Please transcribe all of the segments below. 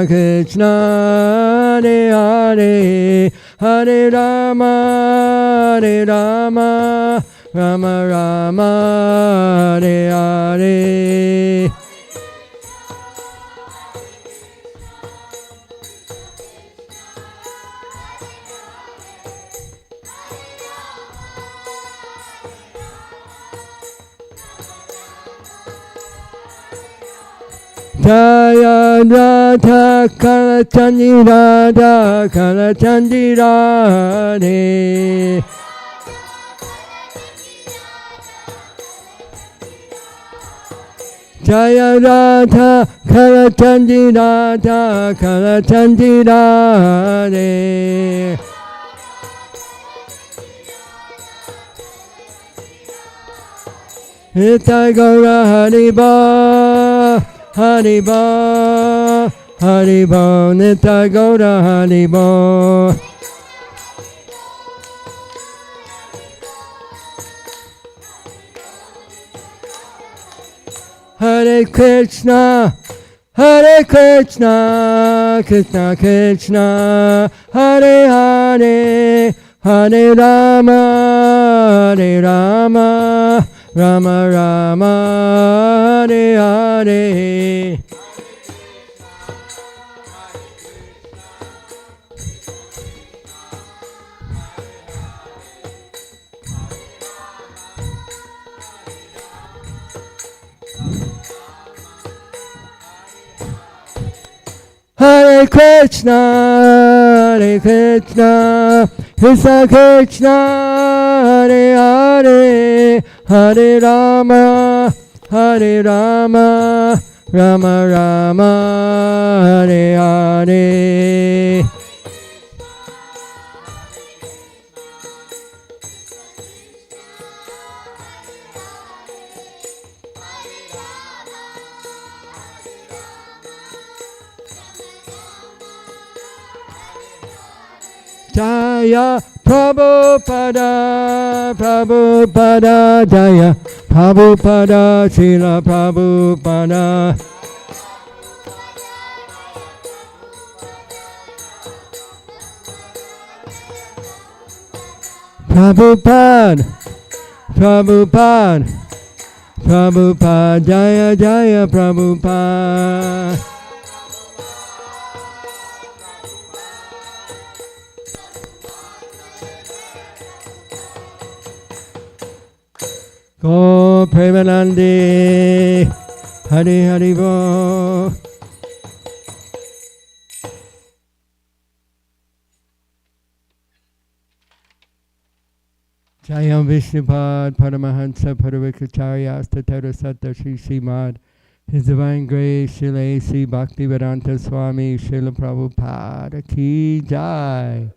Krishna Krishna Hare Hare Hare Rama Rama Rama Hare Hare. Jaya Radha Kalachandi Radha Kalachandi Radhe. Jaya Radha Kalachandi Radha Kalachandi Radhe. Nitai Gaura Hariba Haribo, Haribo, Nitai Gaura Haribo. Hare Krishna, Hare Krishna, Krishna Krishna, Hare Hare, Hare Rama, Hare Rama, Rama Rama, Hare Hare. Hare Krishna, Hare Krishna, Krishna Krishna, Hare Hare, Hare Rama, Hare Rama, Rama Rama, Hare Hare. Jaya Prabhupada, Prabhupada, Jaya Prabhupada, Srila Prabhupada. Prabhupada, Prabhupada, Prabhupada, Jaya Jaya Prabhupada. Go Premanandi, Hari Hari Bo. Jayam Vishnupad Paramahansa Paravakacharya Astatara Satta Shri Srimad. His Divine Grace Srila A.C. Bhaktivedanta Swami Srila Prabhupada Ki Jai.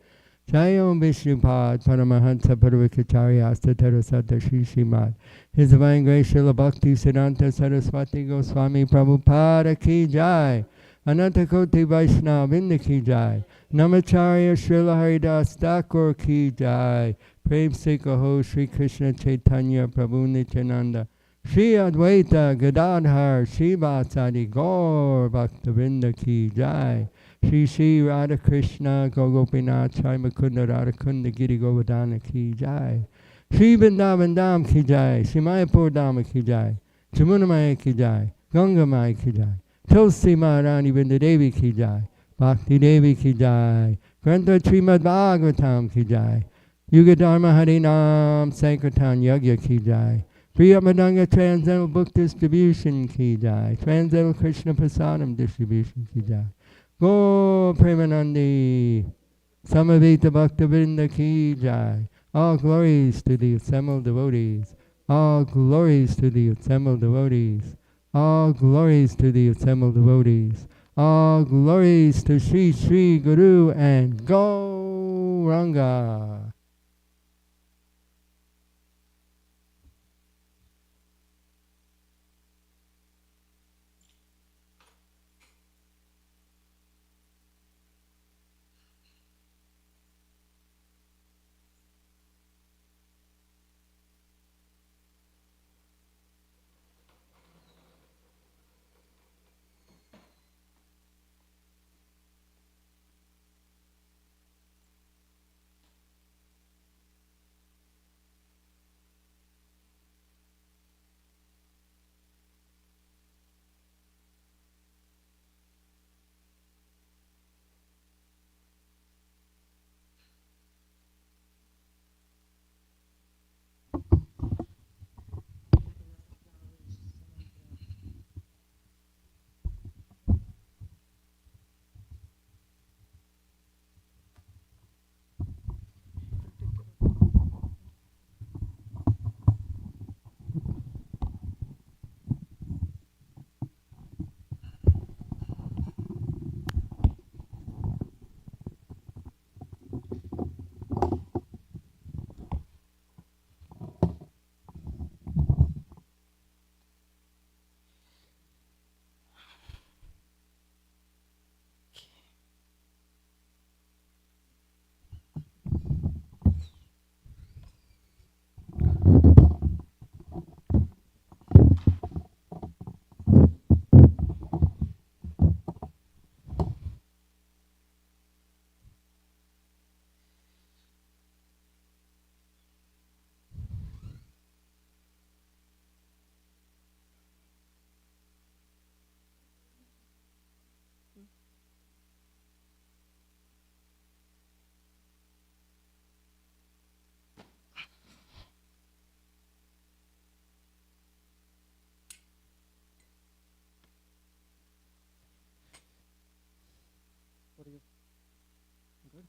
Jayam Vishnupad Paramahansa Paravakacharya Astatara Satta Shri Srimad. His Divine Grace Srila Bhakti Siddhanta Saraswati Goswami Prabhupada Ki Jai. Ananta Koti Vaishnava Vrinda Ki Jai. Namacharya Srila Haridas Thakur Ki Jai. Prem Se Kaho Shri Krishna Chaitanya Prabhu Nityananda. Shri Advaita Gadadhar Srivasadi Gaur Bhaktivinoda Ki Jai. Shri Shri Radha Krishna Gogopinath Chai Mukunda Radhakunda Giri Govardhana Ki Jai. Shri Vrindavan Dham Ki Jai. Shri Mayapur Dham Ki Jai. Jamuna Maya Ki Jai. Ganga Maya Ki Jai. Tulsi Maharani Vrindadevi Ki Jai. Bhakti Devi Ki Jai. Grantha Srimad Bhagavatam Ki Jai. Yuga Dharma Harinam Sankirtan Yagya Ki Jai. Priyamadanga Transcendental Book Distribution Ki Jai. Transcendental Krishna Prasadam Distribution Ki Jai. Go Premanandi. Samaveta Bhaktivinoda Ki Jai. All glories to the assembled devotees. All glories to the assembled devotees. All glories to the assembled devotees. All glories to Sri Sri Guru and Gauranga. you? Good.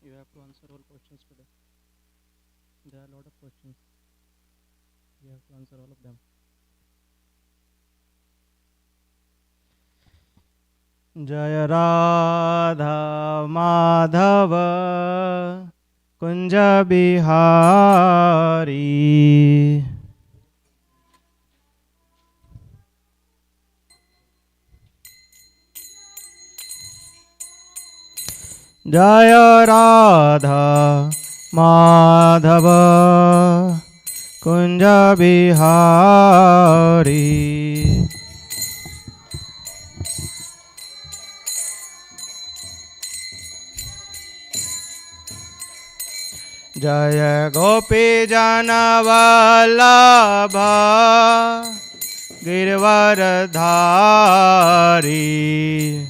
You have to answer all questions today. There are a lot of questions. You have to answer all of them. Jaya Radha Madhava Kunja Bihari. Jaya Radha Madhava Kunja Bihari. Jaya Gopi Jana Vallabha Girvaradhari.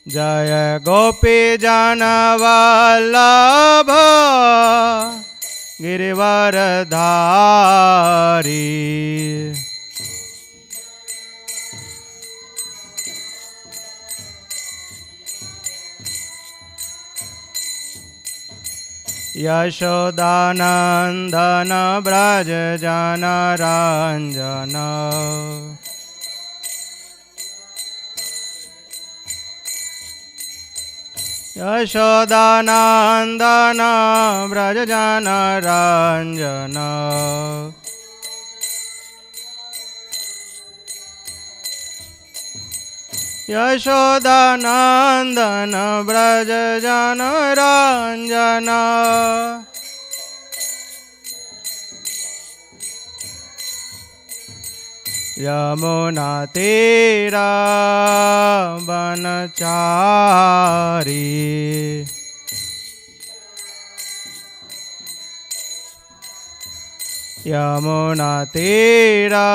Jaya Gopi Jana Vallabha Girvaradhari. Yashodanandana Braja Jana Ranjana. Yashodanandana Braja Jana Ranjana. Yashodanandana Braja Jana Ranjana. Yamuna Tira Vanachari. Yamuna Tira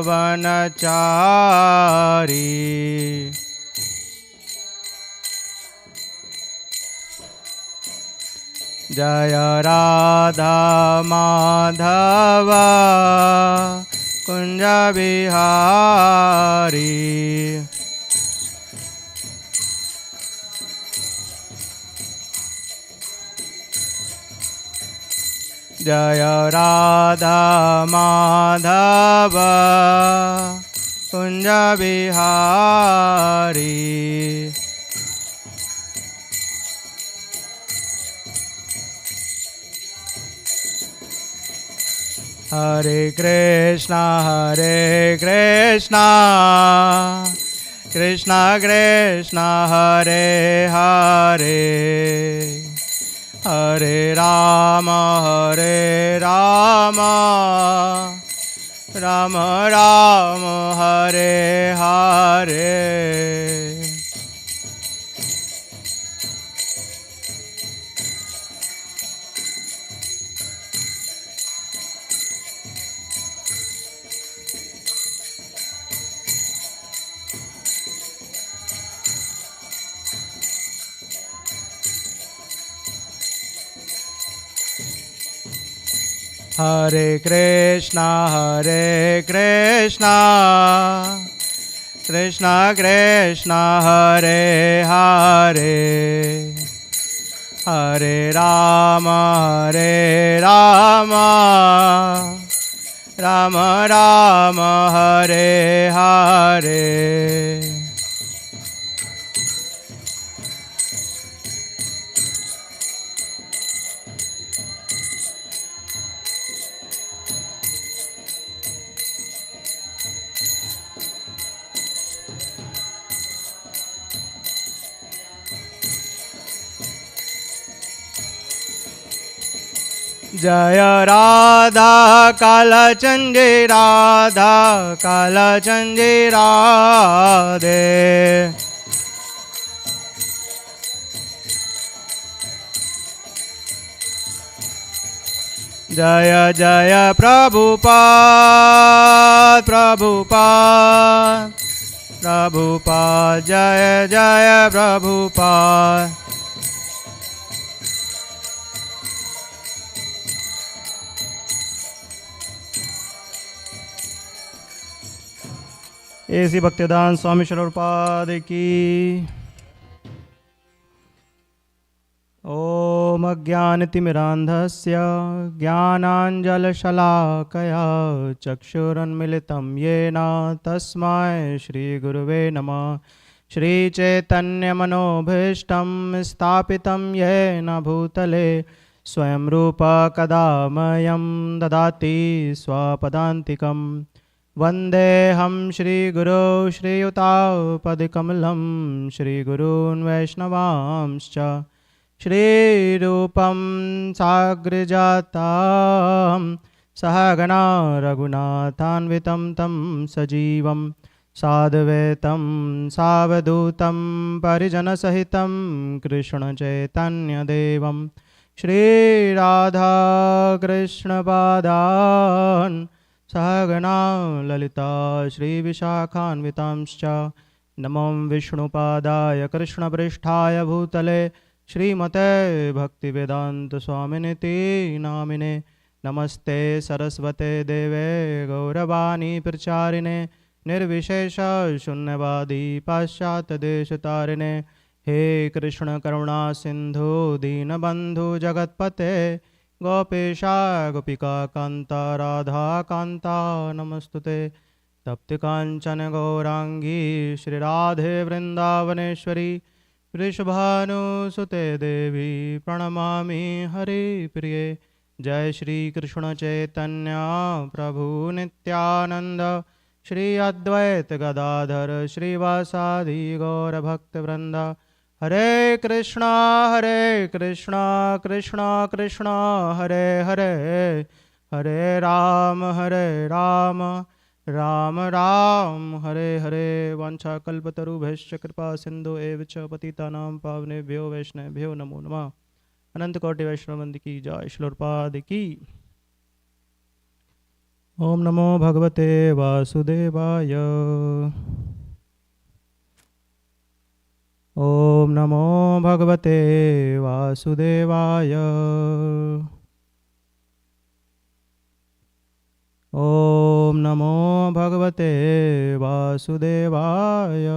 Vanachari. Jaya Radha Madhava Kunja Bihari. Jaya Radha Madhava Kunja Bihari. Hare Krishna Krishna Krishna Hare Hare, Hare Rama Rama Rama Hare Hare. Hare Krishna Krishna Krishna Hare Hare, Hare Rama Rama Rama Hare Hare. Jaya Radha Kalachandji Radha Kalachandji Radhe. Jaya Jaya Prabhupada Prabhupada Prabhupada Jaya Jaya Prabhupada. ऐसी भक्तिदान स्वामी प्रभुपाद की। ॐ अज्ञानतिमिरान्धस्य ज्ञानाञ्जलशलाकया चक्षुरुन्मिलितं येन तस्मै श्रीगुरुवे नमः। श्रीचैतन्यमनोभीष्टं स्थापितं येन भूतले स्वयं रूपा कदा मह्यं ददाति स्वपदान्तिकं। वन्देऽहं श्रीगुरो श्रीयुतापदकमलं श्रीगुरून् वैष्णवांश्च श्रीरूपं साग्रजातां सहगणा रघुनाथान्वितं तं सजीवं साद्वैतं सावधूतं परिजनसहितं कृष्णचैतन्यदेवं श्रीराधाकृष्णपादान् सहगणा ललिता श्रीविशाखान्वितांश्च नमो विष्णुपादाय कृष्णपृष्ठाय भूतले श्रीमते भक्तिवेदान्तस्वामिनिति नामिने। नमस्ते सरस्वते देवे गौरवाणी प्रचारिणे निर्विशेष शून्यवादी पाश्चात्यदेशतारिणे। हे कृष्ण करुणा सिंधु दीनबंधु जगत्पते गोपेशा गोपिका कांता राधा कांता नमस्तुते। तप्त कांचन गौरांगी श्रीराधे वृंदावनेश्वरी वृषभानुसुते देवी प्रणमामि हरिप्रिये। जय श्री कृष्ण चैतन्य प्रभु नित्यानंद श्री अद्वैत गदाधर श्रीवासादि गौरभक्तवृंद। हरे कृष्णा कृष्णा कृष्णा हरे हरे, हरे राम राम राम हरे हरे। वाञ्छाकल्पतरुभ्यश्च कृपा सिंधु एव च पतितानां पावनेभ्यो वैष्णवेभ्यो नमो नमः। अनंत कोटि वैष्णववृंद की जय। श्रील प्रभुपाद की। ओम नमो भगवते वासुदेवाय। ओम नमो भगवते वासुदेवाय। ओम नमो भगवते वासुदेवाय।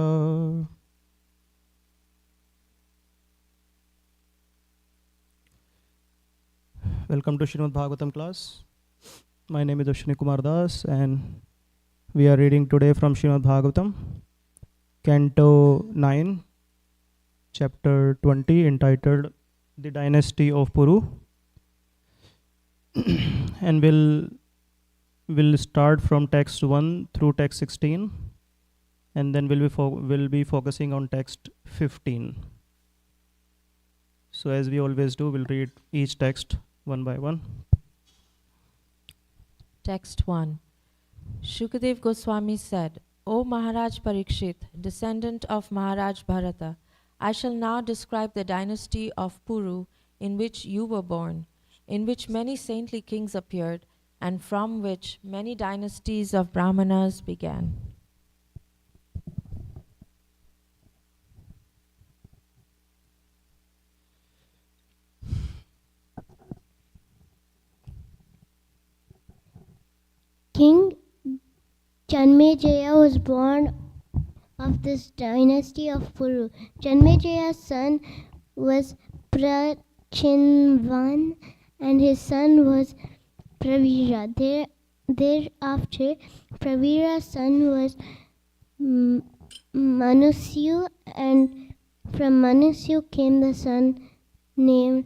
Welcome to Srimad Bhagavatam class. My name is Ashwini Kumar Das and we are reading today from Srimad Bhagavatam, Canto 9, Chapter 20, entitled The Dynasty of Puru. And we'll start from text 1 through text 16, and then we'll be focusing on text 15. So as we always do, we'll read each text one by one. Text 1. Shukadev Goswami said, O Maharaj Parikshit, descendant of Maharaj Bharata, I shall now describe the dynasty of Puru in which you were born, in which many saintly kings appeared, and from which many dynasties of Brahmanas began. King Janmejaya was born of this dynasty of Puru. Janmejaya's son was Prachinvan and his son was Pravira. Thereafter, Pravira's son was Manusyu, and from Manusyu came the son named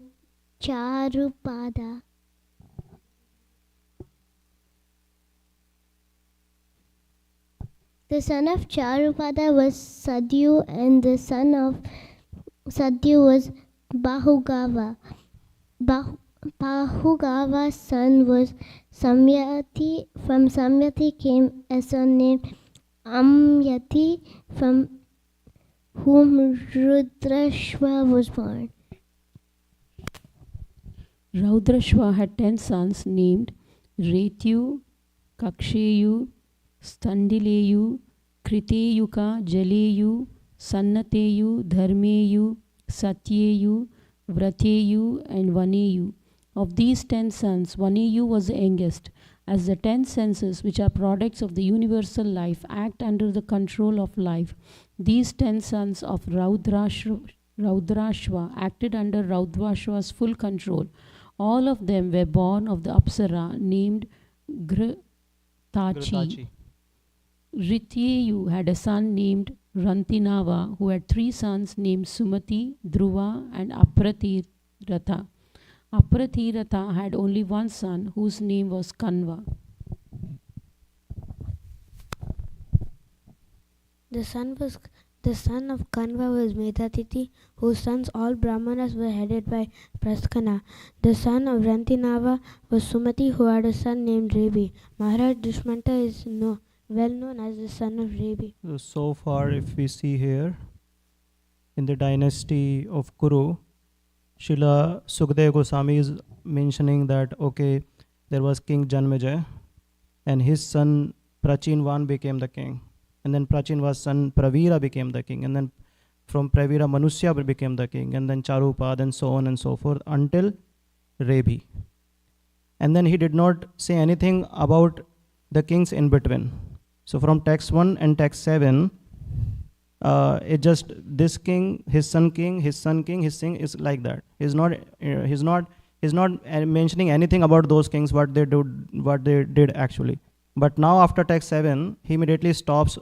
Charupada. The son of Charupada was Sadhu, and the son of Sadhu was Bahugava. Bahugava's son was Samyati. From Samyati came a son named Amyati, from whom Rudrashva was born. Raudrashva had 10 sons named Retyu, Kaksheyu, Standileyu, Kriteyuka, Jaleyu, Sannateyu, Dharmeyu, Satyeyu, Vrateyu, and Vaneyu. Of these 10 sons, Vaneyu was the youngest. As the 10 senses, which are products of the universal life, act under the control of life, these 10 sons of Raudrashva acted under Raudrashva's full control. All of them were born of the Apsara named Gritachi. Rityeyu had a son named Rantinava, who had 3 sons named Sumati, Dhruva, and Apratirtha. Apratirtha had only 1 son, whose name was Kanva. The son of Kanva was Metatiti, whose sons all Brahmanas were headed by Prasthana. The son of Rantinava was Sumati, who had a son named Rebi. Maharaj Dushmanta is well known as the son of Rebi. So far, if we see here, in the dynasty of Kuru, Srila Sukadeva Goswami is mentioning that, okay, there was King Janmejaya, and his son Prachinvan became the king. And then Prachinvan's son Pravira became the king. And then from Pravira, Manusya became the king. And then Charupad, and so on and so forth, until Rebhi. And then he did not say anything about the kings in between. So from text 1 and text 7, it just this king, his son king, his son king, his king is like that. He's not mentioning anything about those kings, what they did actually. But now after text 7, he immediately stops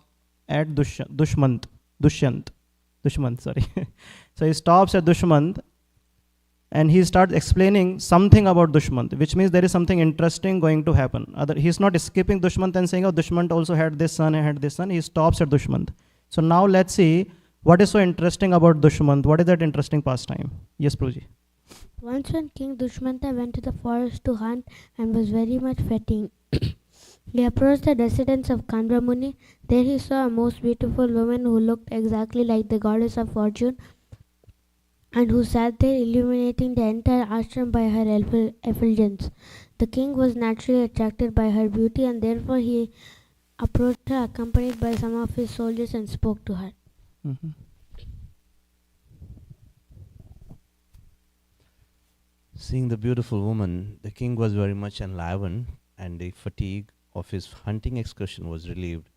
at Dushmant. Sorry. So he stops at Dushmant, and he starts explaining something about Dushmant, which means there is something interesting going to happen. He's not skipping Dushmant and saying, oh, Dushmant also had this son, He stops at Dushmant. So now let's see what is so interesting about Dushmant. What is that interesting pastime? Yes, Prabhuji. Once when King Dushmanta went to the forest to hunt and was very much fatigued, he approached the residence of Kanva Muni. There he saw a most beautiful woman who looked exactly like the goddess of fortune and who sat there illuminating the entire ashram by her effulgence. The king was naturally attracted by her beauty, and therefore he approached her accompanied by some of his soldiers and spoke to her. Mm-hmm. Seeing the beautiful woman, the king was very much enlivened, and the fatigue of his hunting excursion was relieved.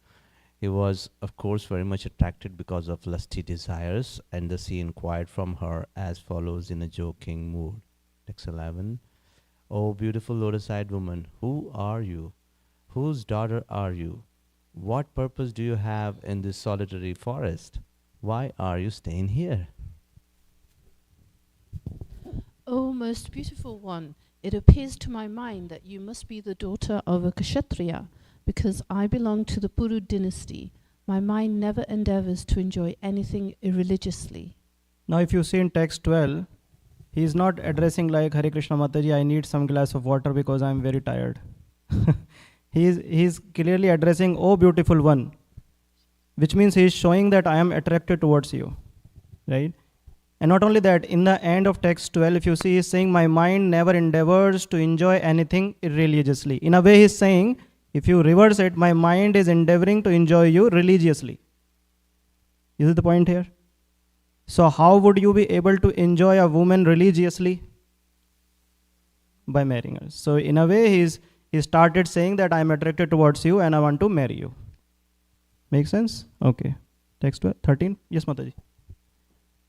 He was, of course, very much attracted because of lusty desires, and thus he inquired from her as follows in a joking mood. Text 11. O beautiful lotus-eyed woman, who are you? Whose daughter are you? What purpose do you have in this solitary forest? Why are you staying here? O most beautiful one, it appears to my mind that you must be the daughter of a Kshatriya, because I belong to the Puru dynasty. My mind never endeavors to enjoy anything irreligiously. Now if you see in text 12, he is not addressing like, Hare Krishna Mataji, I need some glass of water because I am very tired. He is clearly addressing, oh beautiful one, which means he is showing that I am attracted towards you, right? And not only that, in the end of text 12, if you see, he is saying, my mind never endeavors to enjoy anything irreligiously. In a way, he is saying, if you reverse it, my mind is endeavoring to enjoy you religiously. Is it the point here? So how would you be able to enjoy a woman religiously? By marrying her. So in a way, he started saying that I am attracted towards you and I want to marry you. Make sense? Okay. Text 13. Yes, Mataji.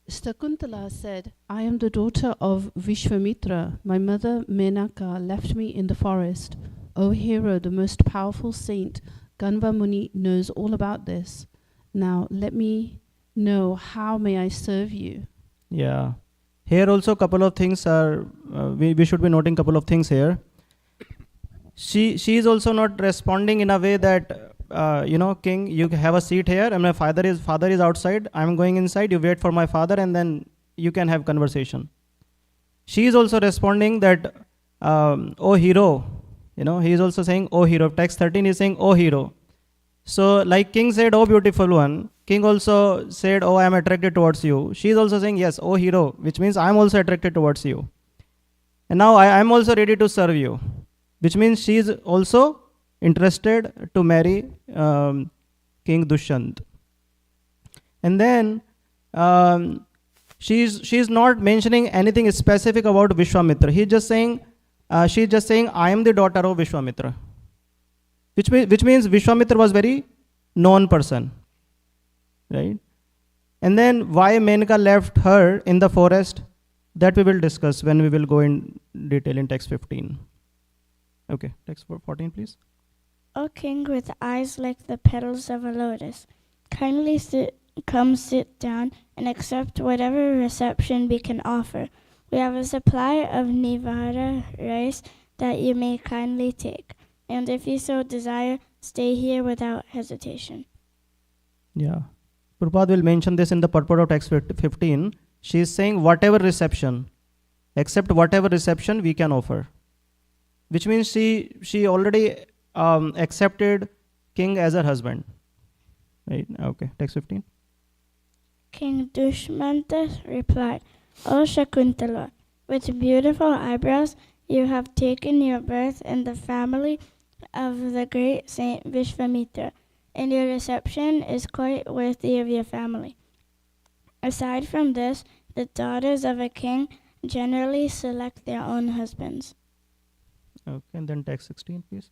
Shakuntala said, I am the daughter of Vishwamitra. My mother Menaka left me in the forest. O hero, the most powerful saint, Ganva Muni knows all about this. Now let me know, how may I serve you? Yeah. Here also couple of things are, we should be noting couple of things here. She is also not responding in a way that, king, you have a seat here and my father is outside, I'm going inside, you wait for my father and then you can have conversation. She is also responding that, oh hero, he is also saying, oh hero. Text 13 is saying, oh hero. So like king said, oh beautiful one, king also said, oh I am attracted towards you. She is also saying, yes, oh hero, which means I am also attracted towards you. And now I am also ready to serve you, which means she is also interested to marry King Dushyant. And then she is not mentioning anything specific about Vishwamitra. She's just saying, I am the daughter of Vishwamitra. which means Vishwamitra was very known person, right? And then why Menaka left her in the forest, that we will discuss when we will go in detail in text 15. Okay, text 14 please. O king with eyes like the petals of a lotus, kindly come sit down and accept whatever reception we can offer. We have a supply of Nivara rice that you may kindly take, and if you so desire, stay here without hesitation. Yeah. Prabhupada will mention this in the purport of text 15. She is saying whatever reception, accept whatever reception we can offer. Which means she already accepted king as her husband. Right? Okay, text 15. King Dushmanta replied, O Shakuntala, with beautiful eyebrows, you have taken your birth in the family of the great saint Vishwamitra, and your reception is quite worthy of your family. Aside from this, the daughters of a king generally select their own husbands. Okay, and then text 16, please.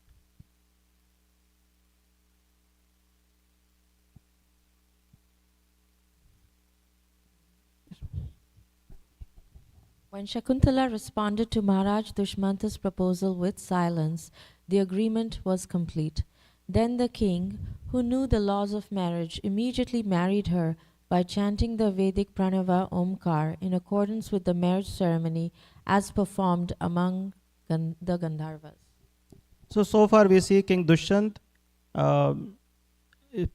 When Shakuntala responded to Maharaj Dushmanta's proposal with silence, the agreement was complete. Then the king, who knew the laws of marriage, immediately married her by chanting the Vedic Pranava Omkar in accordance with the marriage ceremony as performed among the Gandharvas. So far we see King Dushyant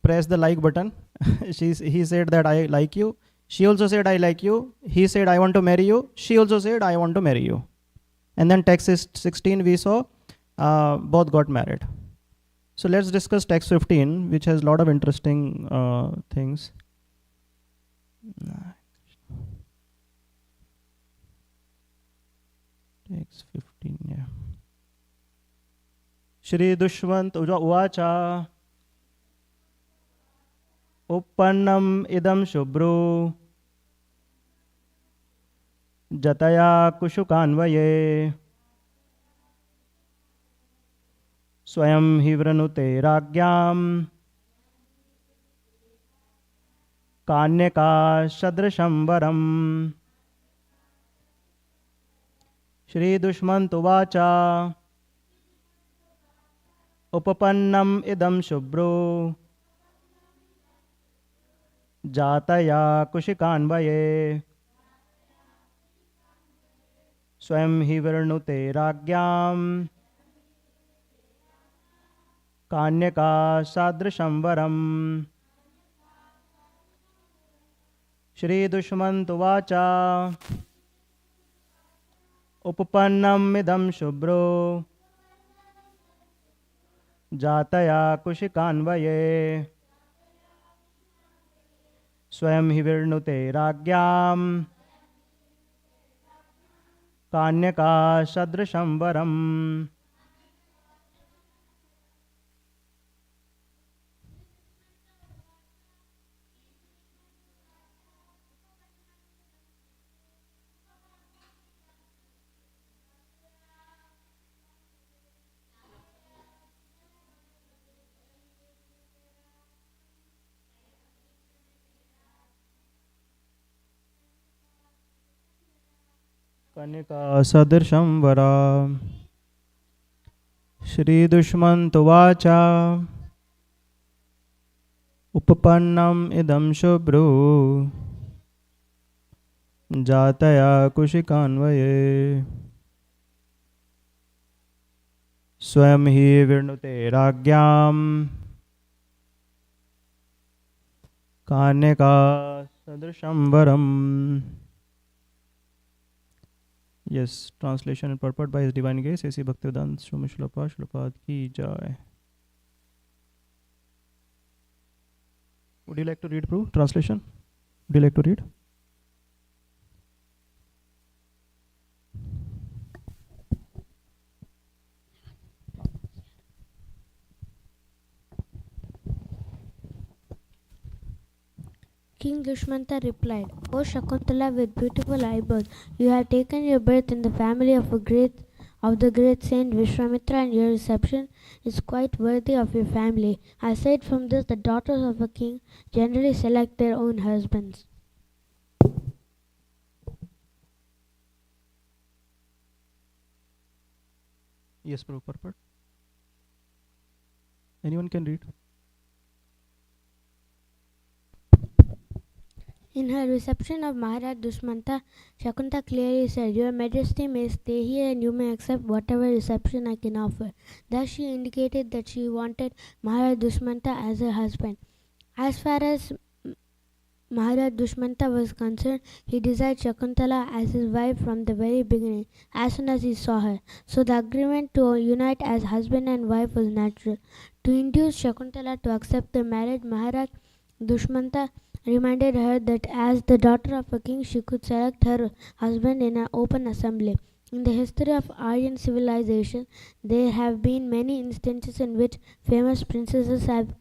press the like button. He said that I like you. She also said I like you. He said I want to marry you. She also said I want to marry you. And then text 16 we saw both got married. So let's discuss text 15, which has a lot of interesting things. Text 15, yeah. Shri Dushwant Uvacha Uppannam idam shubru Jataya kushukanvaye Swayam hivranute ragyam Kanyaka shadrashambaram. Shri Dushmant Uvacha Upapannam idam shubru Jataya kushikanvaye Swayam hivarnute ragyam Kanyaka sadrashamvaram. Shri Dushmant Uvacha Upapannam idam shubro Jataya kushikanvaye Swayam hivirnute ragyam Kanyaka sadrashamvaram. Kanika sadrashamvara. Shri Dushmant Uvacha Uppannam idam shubru Jataya kushikanvaye Swayam hi virnute ragyam Kanyaka sadrashamvaram. Yes, translation and purport by His Divine Grace, A.C. Bhaktivedanta Swami Srila Prabhupada ki jai. Would you like to read, Prabhu? Translation? Would you like to read? King Dushmanta replied, O Shakuntala with beautiful eyebrows, you have taken your birth in the family of a great of the great saint Vishwamitra, and your reception is quite worthy of your family. Aside from this, the daughters of a king generally select their own husbands. Yes, Prabhupada. Anyone can read. In her reception of Maharaj Dushmanta, Shakunta clearly said, "Your Majesty may stay here and you may accept whatever reception I can offer." Thus she indicated that she wanted Maharaj Dushmanta as her husband. As far as Maharaj Dushmanta was concerned, he desired Shakuntala as his wife from the very beginning, as soon as he saw her. So the agreement to unite as husband and wife was natural. To induce Shakuntala to accept the marriage, Maharaj Dushmanta reminded her that as the daughter of a king, she could select her husband in an open assembly. In the history of Aryan civilization, there have been many instances in which famous princesses have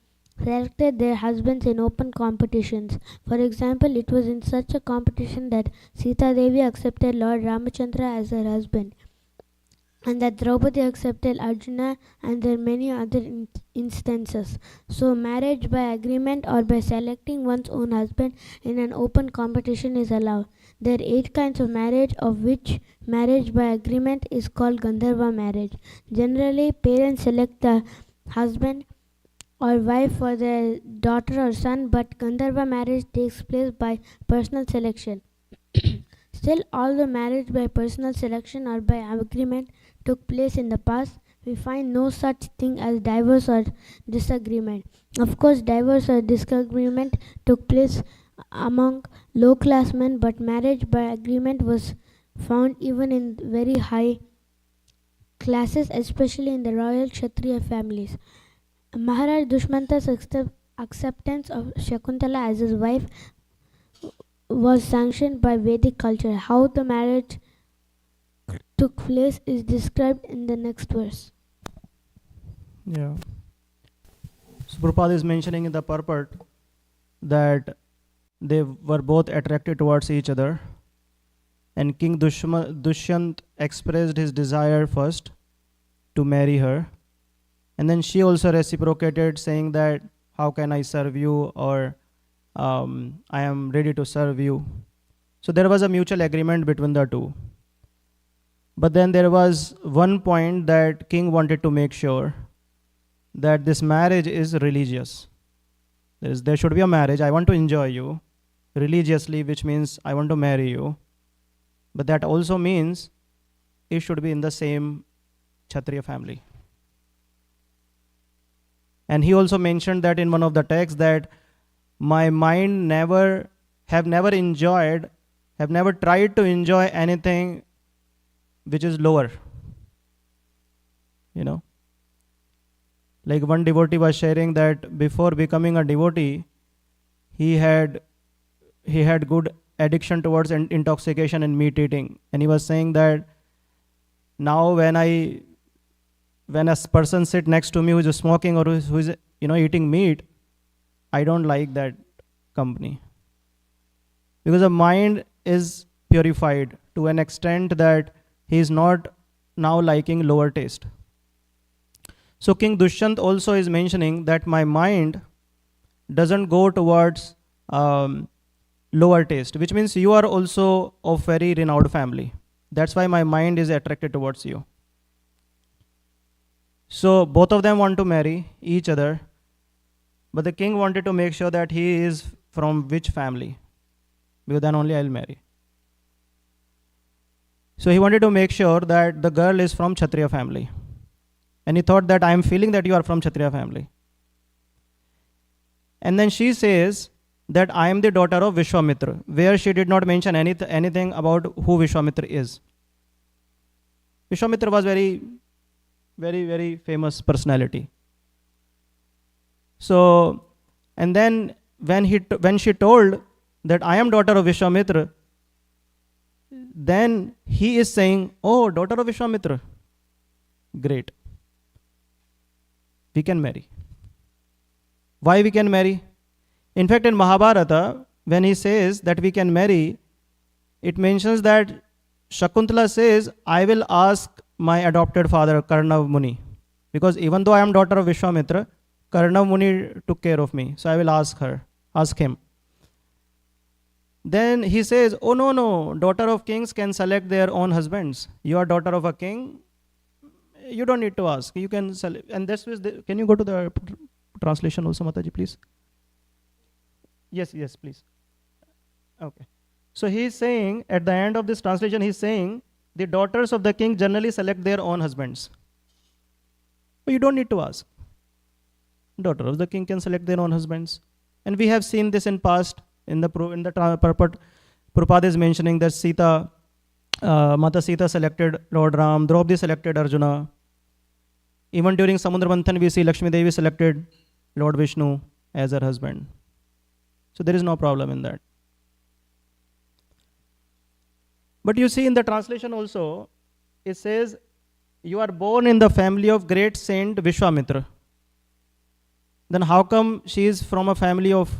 selected their husbands in open competitions. For example, it was in such a competition that Sita Devi accepted Lord Ramachandra as her husband, and that Draupadi accepted Arjuna, and there are many other instances. So marriage by agreement or by selecting one's own husband in an open competition is allowed. There are 8 kinds of marriage, of which marriage by agreement is called Gandharva marriage. Generally, parents select the husband or wife for their daughter or son, but Gandharva marriage takes place by personal selection. Still, although marriage by personal selection or by agreement took place in the past, we find no such thing as divorce or disagreement. Of course, divorce or disagreement took place among low-class men, but marriage by agreement was found even in very high classes, especially in the royal Kshatriya families. Maharaj Dushmanta's acceptance of Shakuntala as his wife was sanctioned by Vedic culture. How the marriage took place is described in the next verse. Yeah. So Prabhupada is mentioning in the purport that they were both attracted towards each other, and King Dushyant expressed his desire first to marry her, and then she also reciprocated, saying that how can I serve you, or I am ready to serve you. So there was a mutual agreement between the two. But then there was one point that king wanted to make sure, that this marriage is religious. There should be a marriage. I want to enjoy you religiously, which means I want to marry you. But that also means it should be in the same Kshatriya family. And he also mentioned that in one of the texts, that my mind have never tried to enjoy anything which is lower. You know, like one devotee was sharing that before becoming a devotee, he had good addiction towards intoxication and meat eating. And he was saying that now when a person sit next to me who is smoking or who is eating meat, I don't like that company, because the mind is purified to an extent that he is not now liking lower taste. So King Dushyant also is mentioning that my mind doesn't go towards lower taste, which means you are also of very renowned family. That's why my mind is attracted towards you. So both of them want to marry each other, but the king wanted to make sure that he is from which family, because then only I'll marry. So he wanted to make sure that the girl is from Kshatriya family. And he thought that I am feeling that you are from Kshatriya family. And then she says that I am the daughter of Vishwamitra, where she did not mention anything about who Vishwamitra is. Vishwamitra was very, very, very famous personality. So, and then when she told that I am daughter of Vishwamitra, then he is saying, oh, daughter of Vishwamitra, great. We can marry. Why we can marry? In fact, in Mahabharata, when he says that we can marry, it mentions that Shakuntala says, I will ask my adopted father, Karnav Muni. Because even though I am daughter of Vishwamitra, Karnav Muni took care of me. So I will ask him. Then he says, oh no, daughter of kings can select their own husbands. You are daughter of a king, you don't need to ask. You can select. And this was can you go to the translation also, Mataji, please? Yes, please. Okay. So he is saying, at the end of this translation, he is saying, the daughters of the king generally select their own husbands. But you don't need to ask. Daughter of the king can select their own husbands. And we have seen this in past, in the purport. Prabhupada is mentioning that Sita, Mata Sita selected Lord Ram, Draupadi selected Arjuna. Even during Samudra Manthan, we see Lakshmi Devi selected Lord Vishnu as her husband. So there is no problem in that. But you see in the translation also, it says, you are born in the family of great saint Vishwamitra. Then how come she is from a family of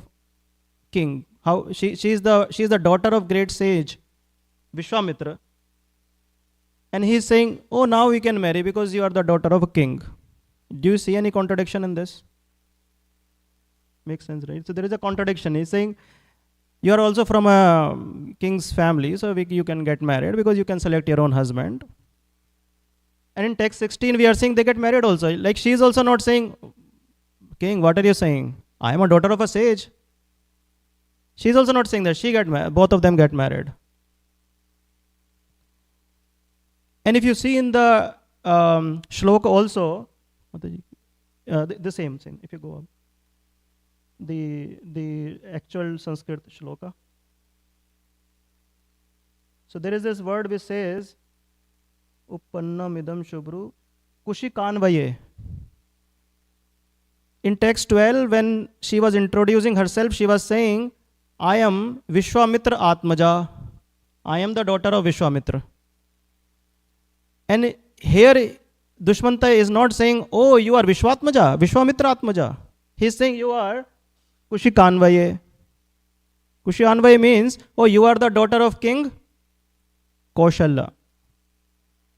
king? How she is the daughter of great sage Vishwamitra. And he is saying, oh, now we can marry because you are the daughter of a king. Do you see any contradiction in this? Makes sense, right? So there is a contradiction. He is saying, you are also from a king's family, so you can get married because you can select your own husband. And in text 16, we are saying they get married also. Like she is also not saying, king, what are you saying? I am a daughter of a sage. She is also not saying that. Both of them get married. And if you see in the shloka also, the same thing, if you go up, the actual Sanskrit shloka. So there is this word which says, Uppannam idam shubhru kushikanvaye. In text 12, when she was introducing herself, she was saying, I am Vishwamitra Atmaja. I am the daughter of Vishwamitra. And here, Dushmanta is not saying, oh, you are Vishwatmaja, Vishwamitra Atmaja. He is saying, you are Kushikanvaye. Kushikanvaye means, oh, you are the daughter of King Kaushalya.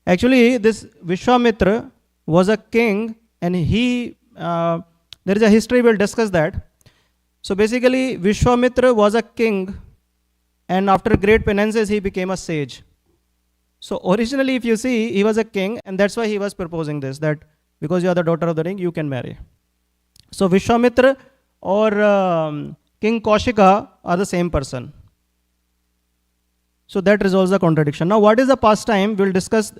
Actually, this Vishwamitra was a king, and there is a history, we'll discuss that. So basically, Vishwamitra was a king, and after great penances, he became a sage. So originally, if you see, he was a king, and that's why he was proposing this, that because you are the daughter of the king, you can marry. So Vishwamitra or King Kaushika are the same person. So that resolves the contradiction. Now, what is the pastime? We'll discuss.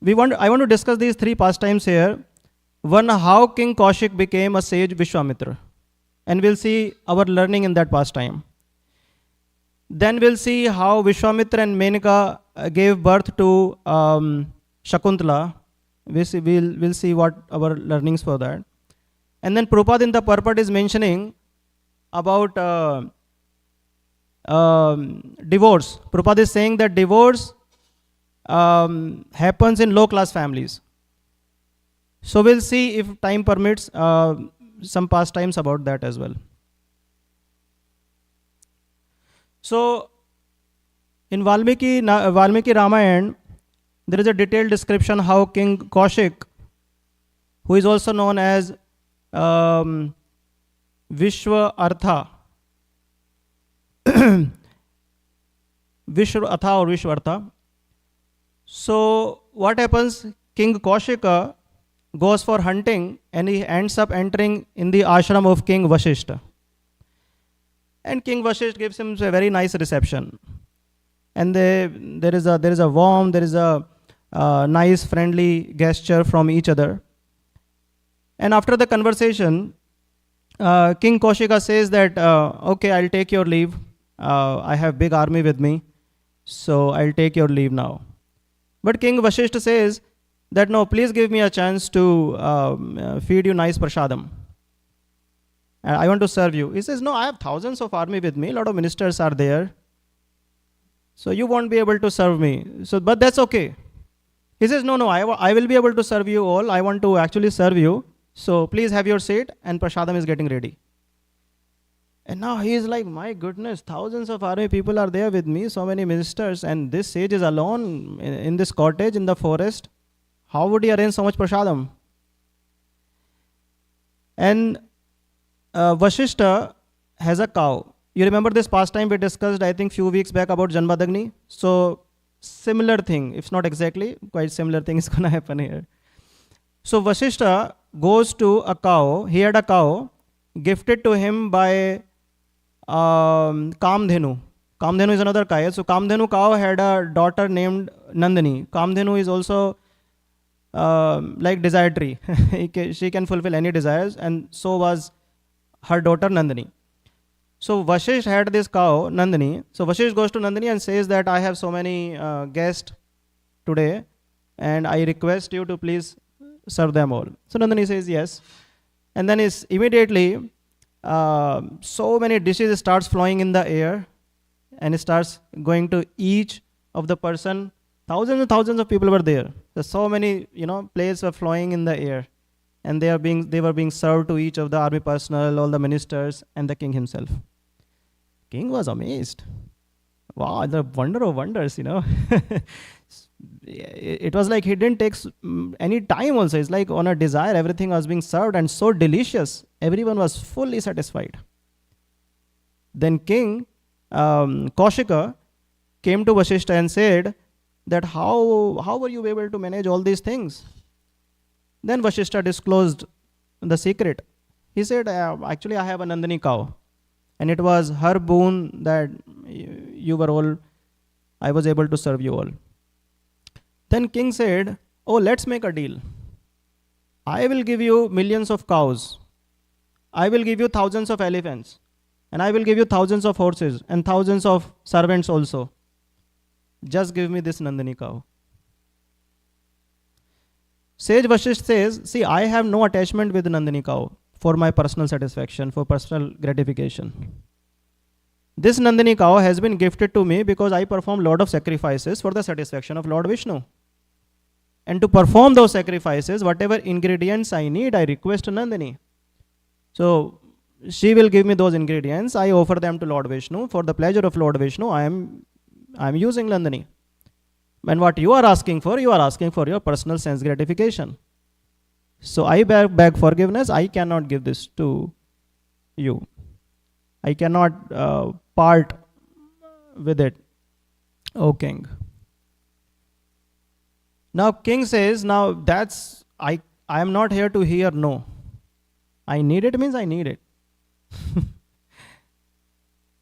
I want to discuss these three pastimes here. One, how King Kaushik became a sage Vishwamitra. And we'll see our learning in that pastime. Then we'll see how Vishwamitra and Menaka gave birth to Shakuntala. We'll see what our learnings for that. And then Prabhupada in the purport is mentioning about divorce. Prabhupada is saying that divorce happens in low-class families. So we'll see, if time permits, some pastimes about that as well. So in Valmiki Ramayana, there is a detailed description how King Kaushik, who is also known as Vishwa Artha, Vishwartha. So what happens? King Kaushika goes for hunting, and he ends up entering in the ashram of King Vashishta. And King Vashishta gives him a very nice reception. And there is a warm, there is a nice friendly gesture from each other. And after the conversation, King Kaushika says that, okay, I'll take your leave. I have big army with me, so I'll take your leave now. But King Vashishta says that, no, please give me a chance to feed you nice prasadam. I want to serve you. He says, no, I have thousands of army with me. A lot of ministers are there. So you won't be able to serve me. But that's okay. He says, no, I will be able to serve you all. I want to actually serve you. So please have your seat, and prasadam is getting ready. And now he is like, my goodness, thousands of army people are there with me, so many ministers, and this sage is alone in this cottage in the forest. How would he arrange so much prasadam? And Vashishta has a cow. You remember this past time we discussed, I think, few weeks back about Janmadagni? So similar thing, if not exactly, quite similar thing is going to happen here. So Vashishta goes to a cow. He had a cow gifted to him by Kamdhenu. Kamdhenu is another cow. So Kamdhenu cow had a daughter named Nandini. Kamdhenu is also like desire tree. She can fulfill any desires, and so was her daughter Nandini. So Vashish had this cow, Nandini. So Vashish goes to Nandini and says that I have so many guests today, and I request you to please serve them all. So Nandini says yes. And then is immediately so many dishes starts flowing in the air, and it starts going to each of the person. Thousands and thousands of people were there. There's so many, plates were flowing in the air, and they were being served to each of the army personnel, all the ministers, and the king himself. King was amazed. Wow, the wonder of wonders, It was like he didn't take any time also. It's like on a desire, everything was being served and so delicious. Everyone was fully satisfied. Then King Kaushika came to Vashishta and said that how were you able to manage all these things? Then Vashishta disclosed the secret. He said, actually I have a Nandini cow, and it was her boon that I was able to serve you all. Then king said, oh, let's make a deal. I will give you millions of cows. I will give you thousands of elephants. And I will give you thousands of horses and thousands of servants also. Just give me this Nandini cow. Sage Vashisht says, see, I have no attachment with Nandini cow for my personal satisfaction, for personal gratification. This Nandini cow has been gifted to me because I perform lot of sacrifices for the satisfaction of Lord Vishnu. And to perform those sacrifices, whatever ingredients I need, I request Nandini. So she will give me those ingredients. I offer them to Lord Vishnu. For the pleasure of Lord Vishnu, I am using Nandini. And what you are asking for your personal sense gratification. So I beg forgiveness. I cannot give this to you. I cannot part with it, O king. Now king says, now I am not here to hear no. I need it means I need it.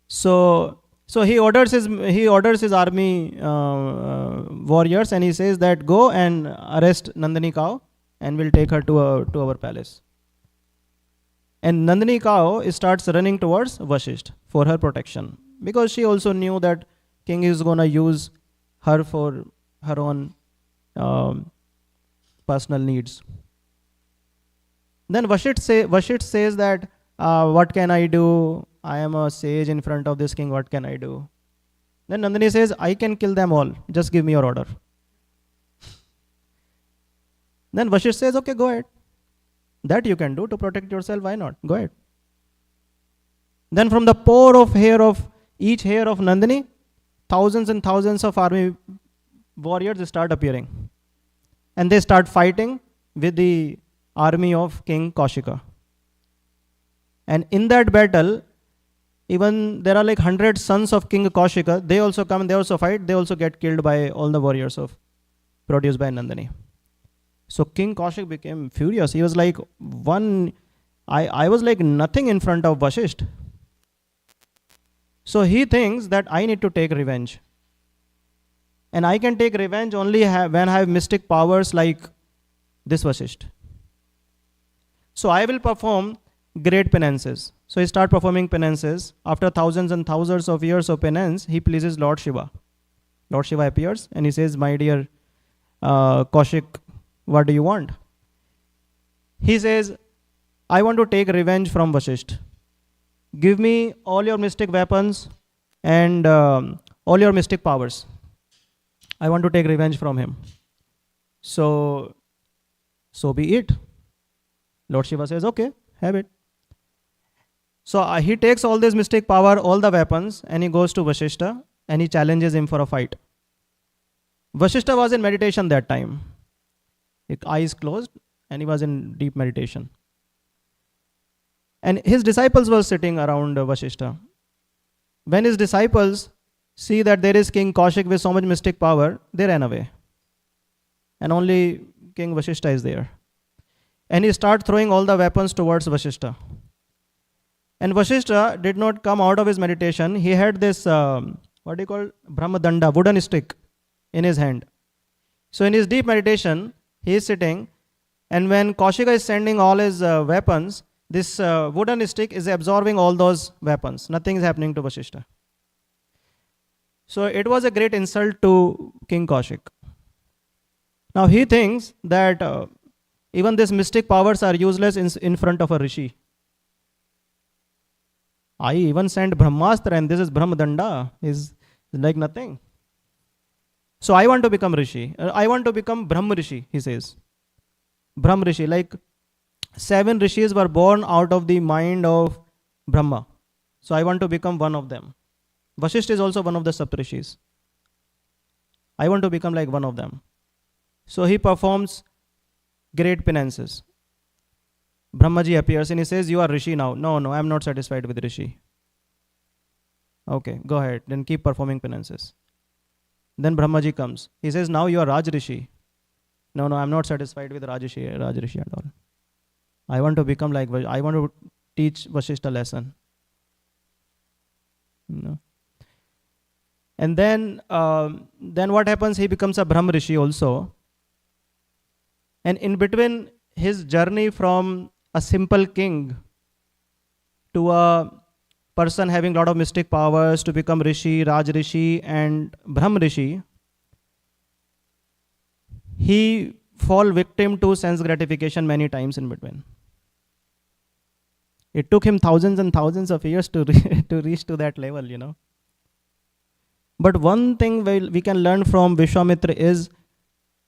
So he orders his army warriors, and he says that go and arrest Nandini cow and we'll take her to our palace. And Nandini cow starts running towards Vashisht for her protection, because she also knew that king is going to use her for her own personal needs. Then Vashisht says that, what can I do? I am a sage in front of this king, what can I do? Then Nandini says, I can kill them all, just give me your order. Then Vashisht says, okay, go ahead. That you can do to protect yourself, why not? Go ahead. Then from the pore of each hair of Nandini, thousands and thousands of army warriors start appearing. And they start fighting with the army of King Kaushika. And in that battle, even there are like 100 sons of King Kaushika, they also come, they also fight, they also get killed by all the warriors produced by Nandini. So King Kaushik became furious. He was like, I was like nothing in front of Vashisht. So he thinks that I need to take revenge. And I can take revenge only when I have mystic powers like this Vashisht. So I will perform great penances. So he starts performing penances. After thousands and thousands of years of penance, he pleases Lord Shiva. Lord Shiva appears and he says, my dear Kaushik, what do you want? He says, I want to take revenge from Vashisht. Give me all your mystic weapons and all your mystic powers. I want to take revenge from him. So be it. Lord Shiva says, okay, have it. So he takes all this mystic power, all the weapons, and he goes to Vashishta and he challenges him for a fight. Vashishta was in meditation that time. His eyes closed and he was in deep meditation. And his disciples were sitting around Vashishta. When his disciples see that there is King Kaushik with so much mystic power, they ran away. And only King Vashishta is there. And he started throwing all the weapons towards Vashishta. And Vashishta did not come out of his meditation. He had this, Brahmadanda, wooden stick in his hand. So in his deep meditation, he is sitting, and when Kaushika is sending all his weapons, this wooden stick is absorbing all those weapons. Nothing is happening to Vashishta. So it was a great insult to King Kaushik. Now he thinks that even these mystic powers are useless in front of a rishi. I even sent Brahmastra and this is Brahmadanda, is like nothing. So I want to become Rishi. I want to become Brahma Rishi, he says. Brahma Rishi, like 7 rishis were born out of the mind of Brahma. So I want to become one of them. Vashishta is also one of the Saptarishis. I want to become like one of them. So he performs great penances. Brahmaji appears and he says, you are Rishi now. No, I am not satisfied with Rishi. Okay, go ahead. Then keep performing penances. Then Brahmaji comes. He says, now you are Raj Rishi. No, I am not satisfied with Raj Rishi at all. I want to become like, I want to teach Vashishta lesson. No. And then what happens? He becomes a Brahma Rishi also. And in between his journey from a simple king to a person having a lot of mystic powers to become Rishi, Raj Rishi and Brahma Rishi, he fall victim to sense gratification many times in between. It took him thousands and thousands of years to reach to that level, you know. But one thing we can learn from Vishwamitra is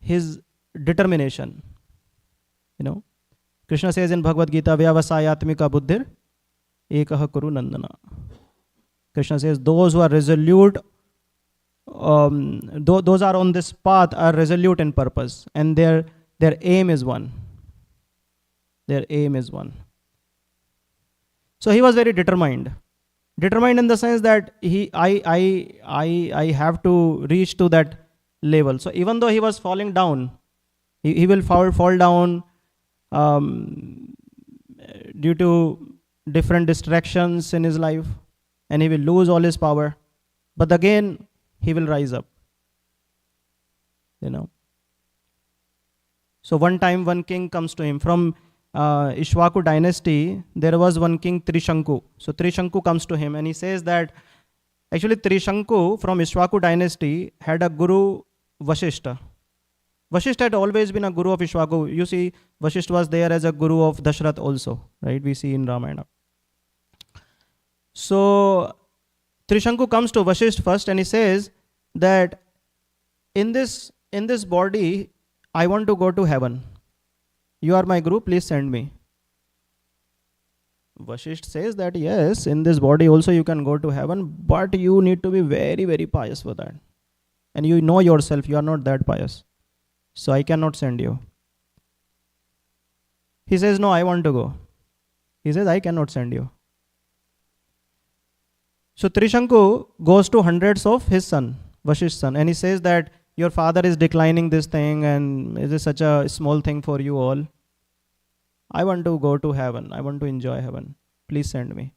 his determination. You know, Krishna says in Bhagavad Gita, Vyavasayatmika buddhir ekaha kuru nandana. Krishna says those who are resolute, those are on this path are resolute in purpose, and their aim is one. Their aim is one. So he was very determined. Determined in the sense that I have to reach to that level. So even though he was falling down, he will fall down due to different distractions in his life, and he will lose all his power. But again, he will rise up. You know. So one time, one king comes to him from Ishwaku dynasty. There was one king Trishanku. So Trishanku comes to him and he says that actually Trishanku from Ishwaku dynasty had a guru Vashishta. Vashishta had always been a guru of Ishwaku. You see, Vashishta was there as a guru of Dashrath also, right? We see in Ramayana. So Trishanku comes to Vashishta first and he says that in this body, I want to go to heaven. You are my guru, please send me. Vashishta says that yes, in this body also you can go to heaven, but you need to be very, very pious for that. And you know yourself, you are not that pious. So I cannot send you. He says, no, I want to go. He says, I cannot send you. So Trishanku goes to hundreds of his son, Vashishta's son, and he says that your father is declining this thing and it is such a small thing for you all. I want to go to heaven. I want to enjoy heaven. Please send me.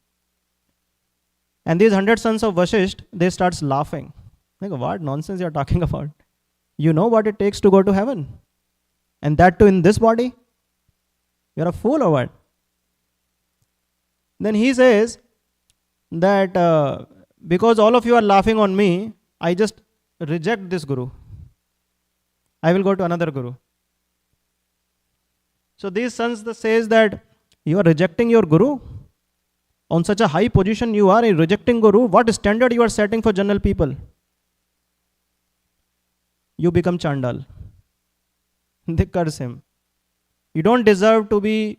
And these 100 sons of Vashishta, they start laughing. Like, what nonsense you are talking about? You know what it takes to go to heaven? And that too in this body? You're a fool or what? Then he says that because all of you are laughing on me, I just reject this guru. I will go to another guru. So these sons says that you are rejecting your guru. On such a high position you are rejecting guru. What standard you are setting for general people? You become Chandal. They curse him. You don't deserve to be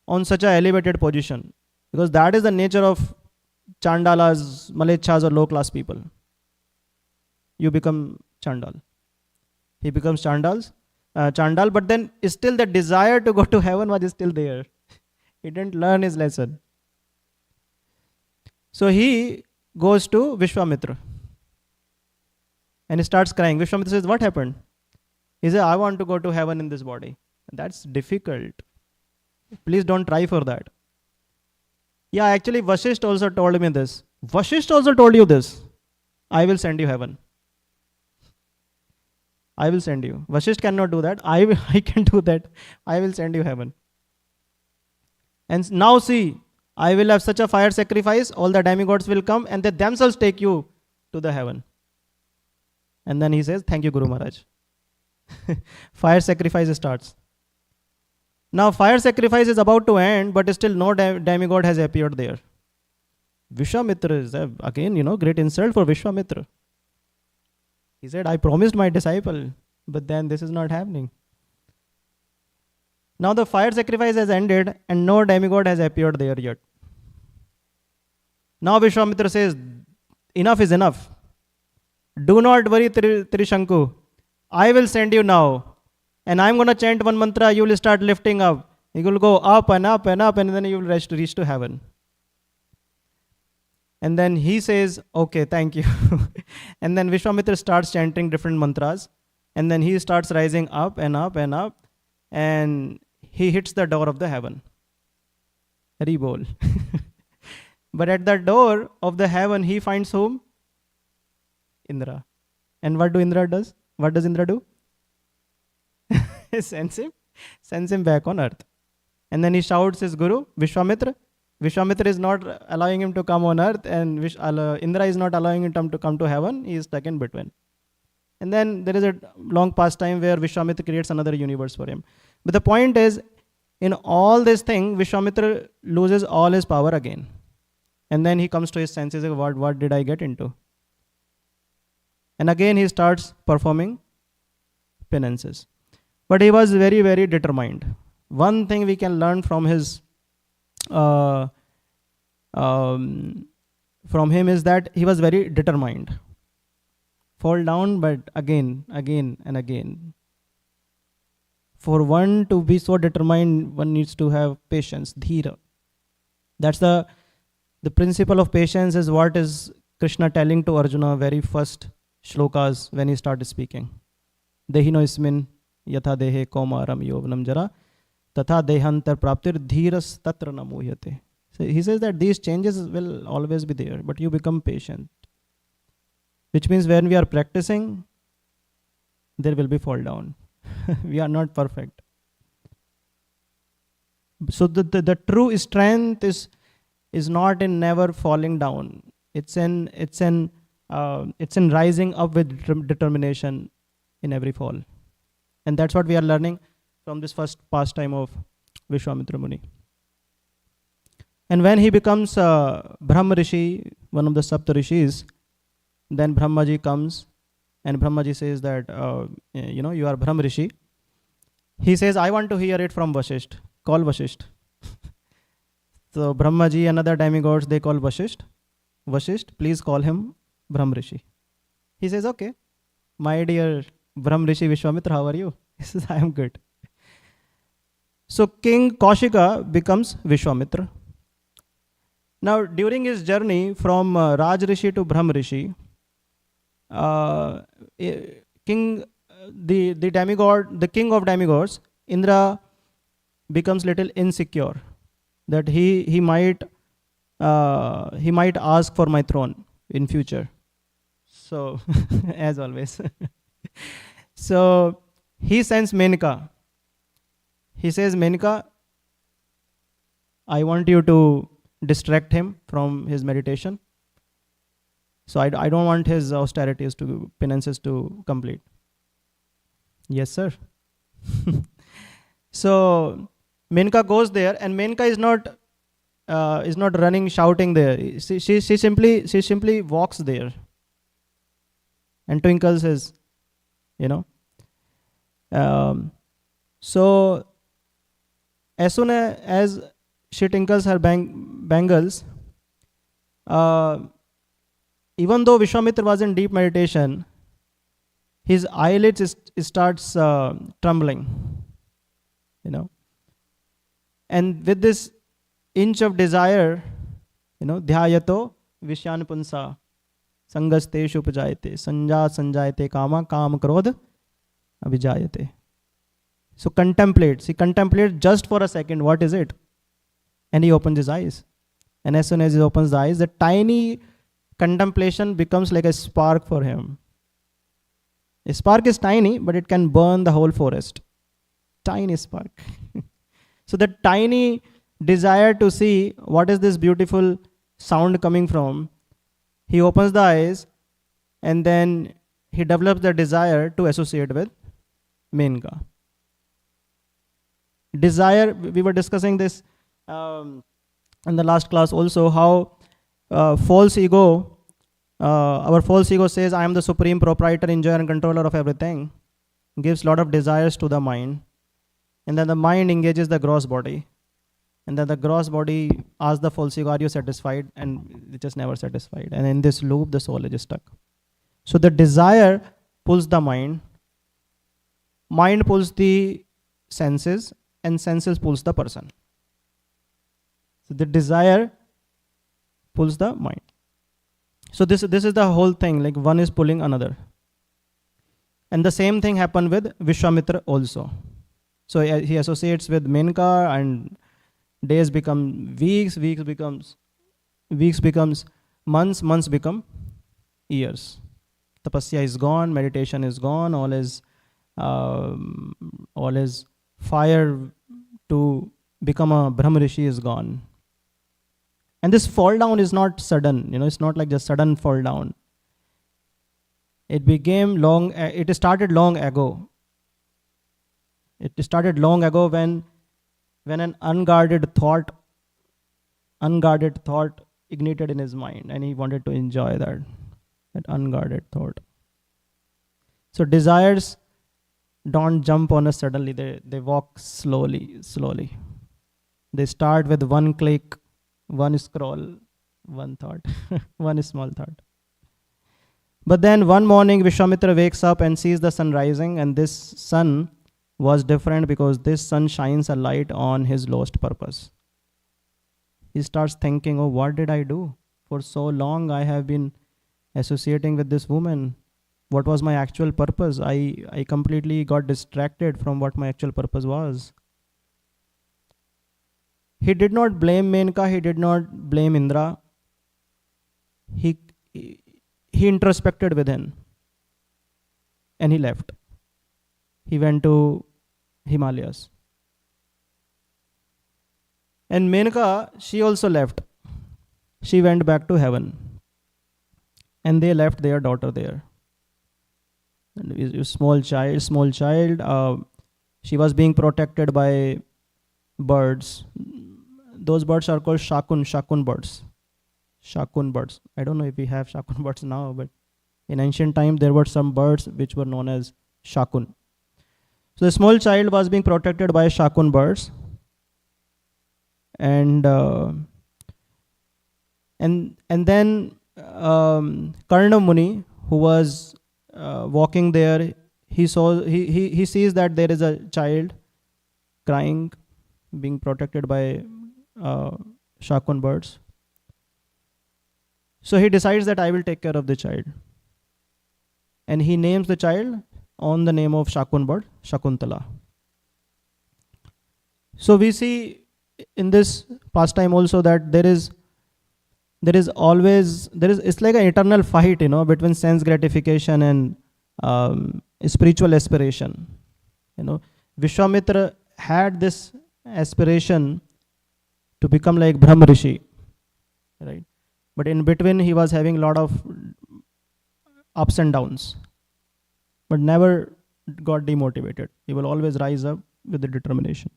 on such an elevated position. Because that is the nature of Chandalas, Malechas or low class people. You become Chandal. He becomes Chandal, but then still the desire to go to heaven was still there. He didn't learn his lesson. So he goes to Vishwamitra and he starts crying. Vishwamitra says, what happened? He says, I want to go to heaven in this body. That's difficult. Please don't try for that. Yeah, actually Vasisht also told me this. Vasisht also told you this. I will send you heaven. I will send you. Vasisht cannot do that. I can do that. I will send you heaven. And now see, I will have such a fire sacrifice, all the demigods will come and they themselves take you to the heaven. And then he says, thank you, Guru Maharaj. Fire sacrifice starts. Now fire sacrifice is about to end, but still no demigod has appeared there. Vishwamitra is again, great insult for Vishwamitra. He said, I promised my disciple, but then this is not happening. Now the fire sacrifice has ended and no demigod has appeared there yet. Now Vishwamitra says, enough is enough. Do not worry, Trishanku. I will send you now. And I'm going to chant one mantra, you will start lifting up. You will go up and up and up and then you will reach to heaven. And then he says, okay, thank you. And then Vishwamitra starts chanting different mantras. And then he starts rising up and up and up. And he hits the door of the heaven. Rebol. But at the door of the heaven, he finds whom? Indra. And what do Indra does? What does Indra do? Sends him back on earth. And then he shouts his guru, Vishwamitra. Vishwamitra is not allowing him to come on earth and Indra is not allowing him to come to heaven. He is stuck in between. And then there is a long past time where Vishwamitra creates another universe for him. But the point is, in all this thing, Vishwamitra loses all his power again. And then he comes to his senses, what did I get into? And again he starts performing penances. But he was very, very determined. One thing we can learn from his from him is that he was very determined. Fall down, but again and again. For one to be so determined, one needs to have patience, dhira. That's the principle of patience is what is Krishna telling to Arjuna very first shlokas when he started speaking. Dehino ismin yatha dehe komaram yovnam jara tatha dehantar praptir dhiras tatra namuhyate. So he says that these changes will always be there, but you become patient. Which means when we are practicing, there will be fall down. We are not perfect. So the true strength is not in never falling down. It's in rising up with determination in every fall. And that's what we are learning from this first pastime of Vishwamitra Muni. And when he becomes Brahma Rishi, one of the Sapta Rishis, then Brahmaji comes and Brahmaji says that, you are Brahma Rishi. He says, I want to hear it from Vasisht. Call Vasisht. So Brahmaji and other demigods, they call Vasisht. Vasisht, please call him Brahma Rishi. He says, okay, my dear Brahma Rishi Vishwamitra, how are you? He says, I am good. So King Kaushika becomes Vishwamitra. Now during his journey from Raj Rishi to Brahma Rishi, the king of demigods, Indra, becomes little insecure that he might ask for my throne in future. So as always. So he sends Menaka. He says, Menaka, I want you to distract him from his meditation. So I don't want his austerities penances to complete. Yes, sir. So Menaka goes there, and Menaka is not running, shouting there. She simply walks there and twinkles his, So as soon as she tinkles her bangles. Even though Vishwamitra was in deep meditation, his eyelids starts trembling, And with this inch of desire, dhyayato vishyan punsa sangasteshu upajayate sanjayate kama krodh abhijayate. So he contemplates just for a second, what is it? And he opens his eyes. And as soon as he opens the eyes, the tiny contemplation becomes like a spark for him. A spark is tiny, but it can burn the whole forest. Tiny spark. So the tiny desire to see what is this beautiful sound coming from, he opens the eyes, and then he develops the desire to associate with Menka. Desire, we were discussing this in the last class also, how false ego, our false ego says, I am the supreme proprietor, enjoyer and controller of everything, gives a lot of desires to the mind, and then the mind engages the gross body, and then the gross body asks the false ego, are you satisfied? And it's just never satisfied, and in this loop the soul is stuck. So the desire pulls the mind pulls the senses, and senses pulls the person. So the desire pulls the mind. So this is the whole thing, like one is pulling another. And the same thing happened with Vishwamitra also. So he associates with Menka, and days become weeks, weeks becomes months, months become years. Tapasya is gone, meditation is gone, all is fire to become a Brahma Rishi is gone. And this fall down is not sudden, it's not like just sudden fall down. It started long ago. It started long ago when an unguarded thought ignited in his mind, and he wanted to enjoy that unguarded thought. So desires don't jump on us suddenly, they walk slowly. They start with one click, one scroll, one thought, one small thought. But then one morning Vishwamitra wakes up and sees the sun rising, and this sun was different because this sun shines a light on his lost purpose. He starts thinking, oh, what did I do? For so long I have been associating with this woman. What was my actual purpose? I completely got distracted from what my actual purpose was. He did not blame Menka, he did not blame Indra. He introspected within, and he left. He went to Himalayas. And Menka, she also left. She went back to heaven. And they left their daughter there. And a small child. She was being protected by birds. Those birds are called shakun birds. Shakun birds. I don't know if we have shakun birds now, but in ancient time there were some birds which were known as shakun. So the small child was being protected by shakun birds, and then Karna Muni, who was walking there, he sees that there is a child crying, being protected by shakun birds. So he decides that I will take care of the child, and he names the child on the name of shakun bird, Shakuntala. So we see in this pastime also that it's like an eternal fight, between sense gratification and spiritual aspiration. Vishwamitra had this aspiration to become like Brahma Rishi, right? But in between he was having a lot of ups and downs, but never got demotivated. He will always rise up with the determination.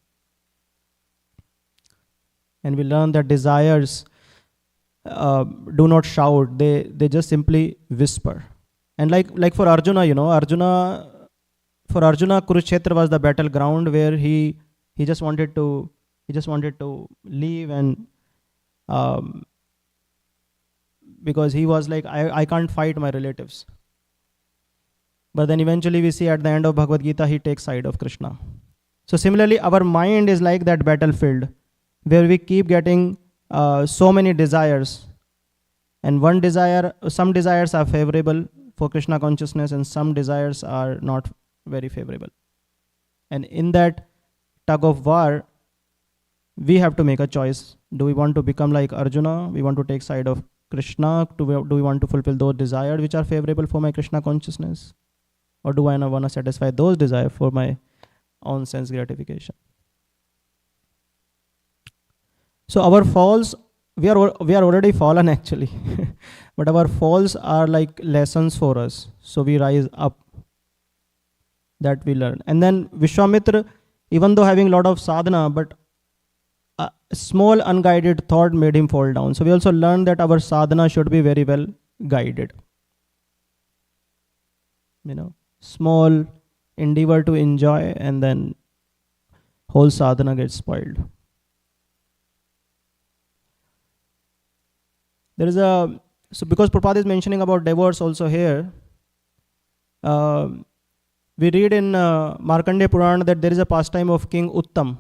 And we learn that desires do not shout, they just simply whisper. And like for Arjuna, for Arjuna, Kurukshetra was the battleground where he just wanted to He just wanted to leave, and because he was like, I can't fight my relatives. But then eventually we see at the end of Bhagavad Gita, he takes side of Krishna. So similarly, our mind is like that battlefield where we keep getting so many desires. And some desires are favorable for Krishna consciousness and some desires are not very favorable. And in that tug of war, we have to make a choice. Do we want to become like Arjuna? We want to take side of Krishna? Do we want to fulfill those desires which are favorable for my Krishna consciousness? Or do I want to satisfy those desires for my own sense gratification? So our falls, we are already fallen actually. But our falls are like lessons for us. So we rise up. That we learn. And then Vishwamitra, even though having a lot of sadhana, but a small unguided thought made him fall down. So we also learned that our sadhana should be very well guided. Small endeavor to enjoy and then whole sadhana gets spoiled. So because Prabhupada is mentioning about divorce also here, we read in Markandeya Purana that there is a pastime of King Uttam.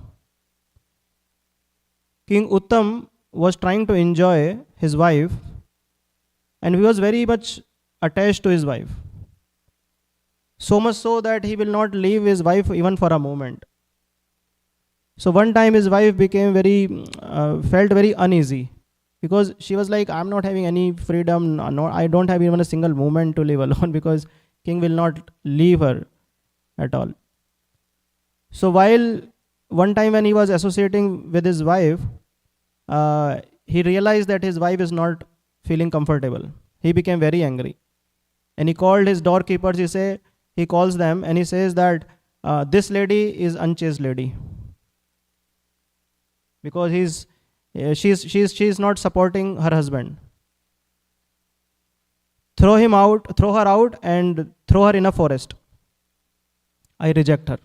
King Uttam was trying to enjoy his wife and he was very much attached to his wife. So much so that he will not leave his wife even for a moment. So one time his wife became felt very uneasy because she was like, I'm not having any freedom, I don't have even a single moment to live alone because king will not leave her at all. So while one time when he was associating with his wife, he realized that his wife is not feeling comfortable. He became very angry. And he called his doorkeepers, he calls them and he says that this lady is unchaste lady. Because she's not supporting her husband. Throw her out and throw her in a forest. I reject her.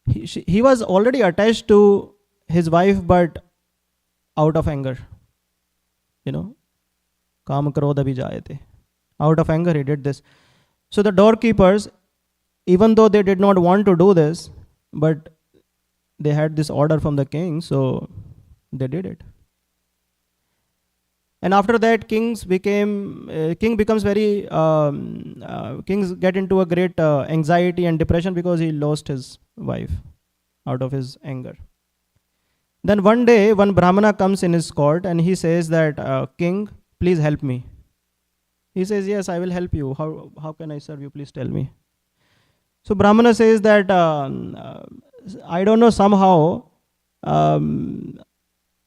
He was already attached to his wife, but out of anger. Kaam krodha bhi jayate. Out of anger, he did this. So the doorkeepers, even though they did not want to do this, but they had this order from the king, so they did it. And after that, kings get into a great anxiety and depression because he lost his wife out of his anger. Then one day, one Brahmana comes in his court and he says that, king, please help me. He says, yes, I will help you. How can I serve you? Please tell me. So Brahmana says that, I don't know, somehow,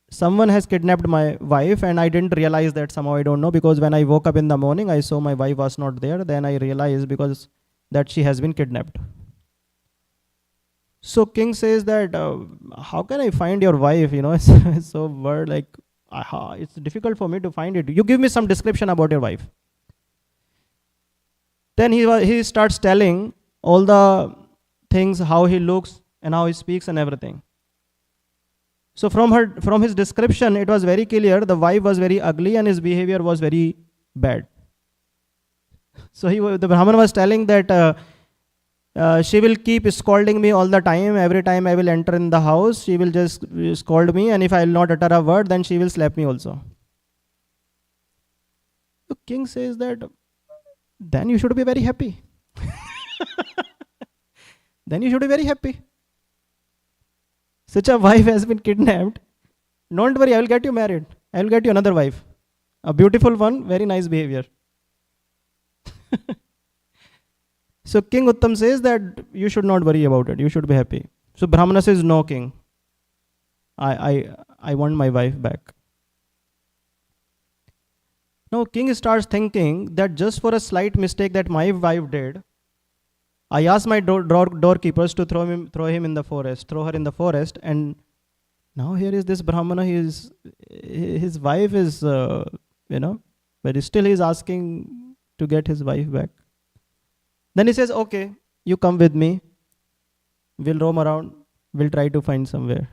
someone has kidnapped my wife and I didn't realize that somehow, I don't know, because when I woke up in the morning, I saw my wife was not there. Then I realized because that she has been kidnapped. So king says that, how can I find your wife? It's so weird, like, it's difficult for me to find it. You give me some description about your wife. Then he starts telling all the things, how he looks and how he speaks and everything. So from his description, it was very clear the wife was very ugly and his behavior was very bad. So the Brahman was telling that she will keep scolding me all the time. Every time I will enter in the house, she will just scold me, and if I will not utter a word, then she will slap me also. The king says that, then you should be very happy. Then you should be very happy. Such a wife has been kidnapped. Don't worry, I will get you married. I will get you another wife. A beautiful one, very nice behavior. So King Uttam says that you should not worry about it. You should be happy. So Brahmana says, no, king. I want my wife back. Now king starts thinking that just for a slight mistake that my wife did, I asked my doorkeepers to throw her in the forest, and now here is this Brahmana, his wife is, but still he is asking to get his wife back. Then he says, okay, you come with me, we'll roam around, We'll try to find somewhere.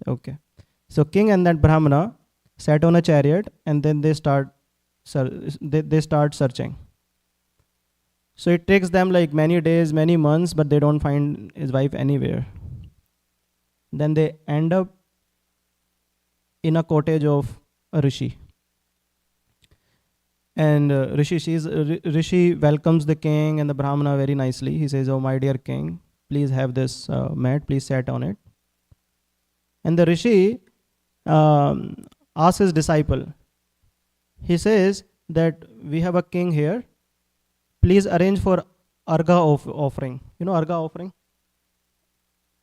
Okay. So king and that Brahmana sat on a chariot, and then they start searching. So it takes them like many days, many months, but they don't find his wife anywhere. Then they end up in a cottage of a rishi. And Rishi welcomes the king and the Brahmana very nicely. He says, "Oh, my dear king, please have this mat, please sit on it." And the Rishi asks his disciple, he says that we have a king here, please arrange for argha offering. You know argha offering?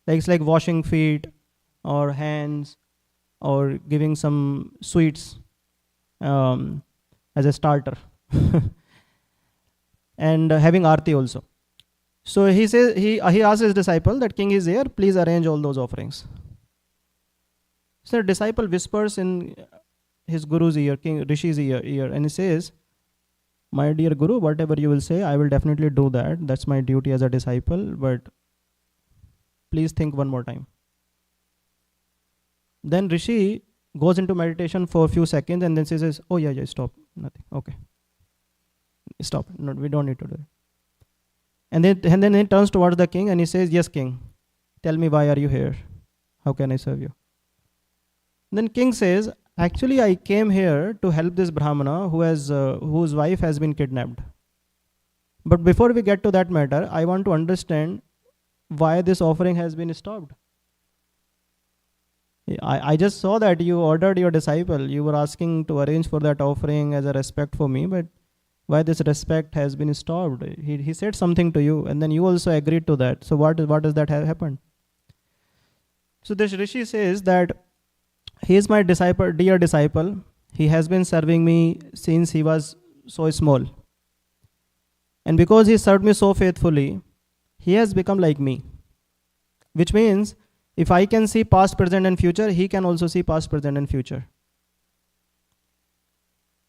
Like it's like washing feet or hands or giving some sweets as a starter. And having arti also. So he says, he asks his disciple that king is here, please arrange all those offerings. So the disciple whispers in his guru's ear, King Rishi's ear, and he says, "My dear Guru, whatever you will say, I will definitely do that. That's my duty as a disciple, but please think one more time." Then Rishi goes into meditation for a few seconds and then says, "Oh yeah, stop, nothing, okay. Stop, no, we don't need to do it." And then he turns towards the king and he says, "Yes, king, tell me, why are you here? How can I serve you?" Then king says, "Actually, I came here to help this Brahmana whose wife has been kidnapped. But before we get to that matter, I want to understand why this offering has been stopped. I just saw that you ordered your disciple. You were asking to arrange for that offering as a respect for me, but why this respect has been stopped? He said something to you, and then you also agreed to that. So what does that have happened?" So this Rishi says that he is my disciple, dear disciple. He has been serving me since he was so small. And because he served me so faithfully, he has become like me. Which means, if I can see past, present, and future, he can also see past, present, and future.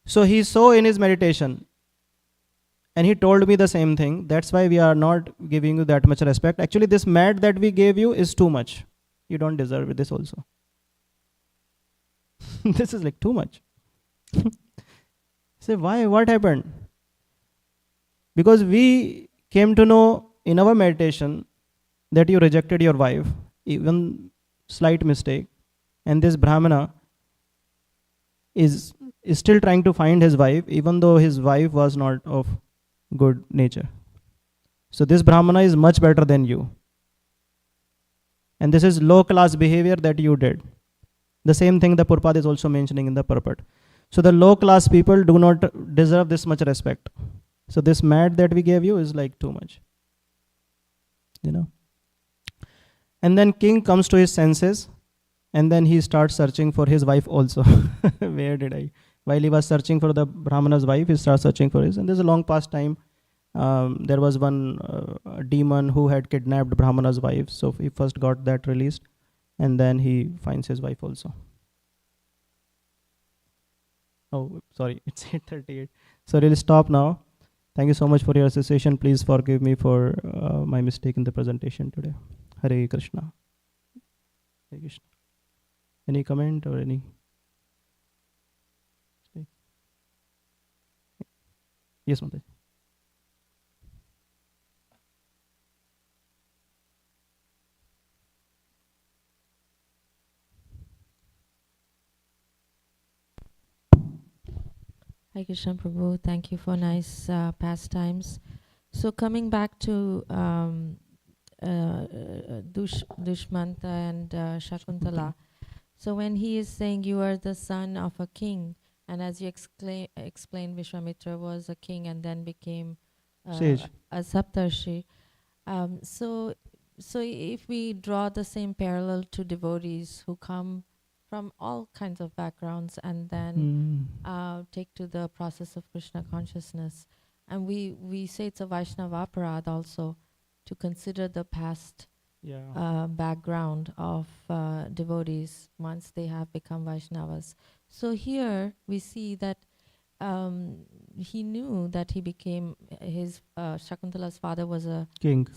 So he saw in his meditation, and he told me the same thing. That's why we are not giving you that much respect. Actually, this mat that we gave you is too much. You don't deserve this also. This is like too much. Say, why? What happened? Because we came to know in our meditation that you rejected your wife, even slight mistake, and this Brahmana is still trying to find his wife, even though his wife was not of good nature. So this Brahmana is much better than you. And this is low class behavior that you did. The same thing the Purpad is also mentioning in the purport. So the low class people do not deserve this much respect. So this mat that we gave you is like too much. You know. And then king comes to his senses, and then he starts searching for his wife also. Where did I? While he was searching for the Brahmana's wife, he starts searching for his. And there's a long past time. There was one demon who had kidnapped Brahmana's wife. So he first got that released, and then he finds his wife also. Oh, sorry, it's 8:38. So we'll stop now. Thank you so much for your association. Please forgive me for my mistake in the presentation today. Hare Krishna. Hare Krishna. Any comment or any? Yes, Mataji. Hi Krishna Prabhu, thank you for nice pastimes. So coming back to Dushmanta and Shakuntala. So when he is saying you are the son of a king, and as you explained, Vishwamitra was a king and then became Sage. a Saptarshi. So if we draw the same parallel to devotees who come from all kinds of backgrounds and then take to the process of Krishna consciousness, and we say it's a Vaishnava aparad also to consider the past background of devotees once they have become Vaishnavas. So here we see that he knew that he became Shakuntala's father was a King.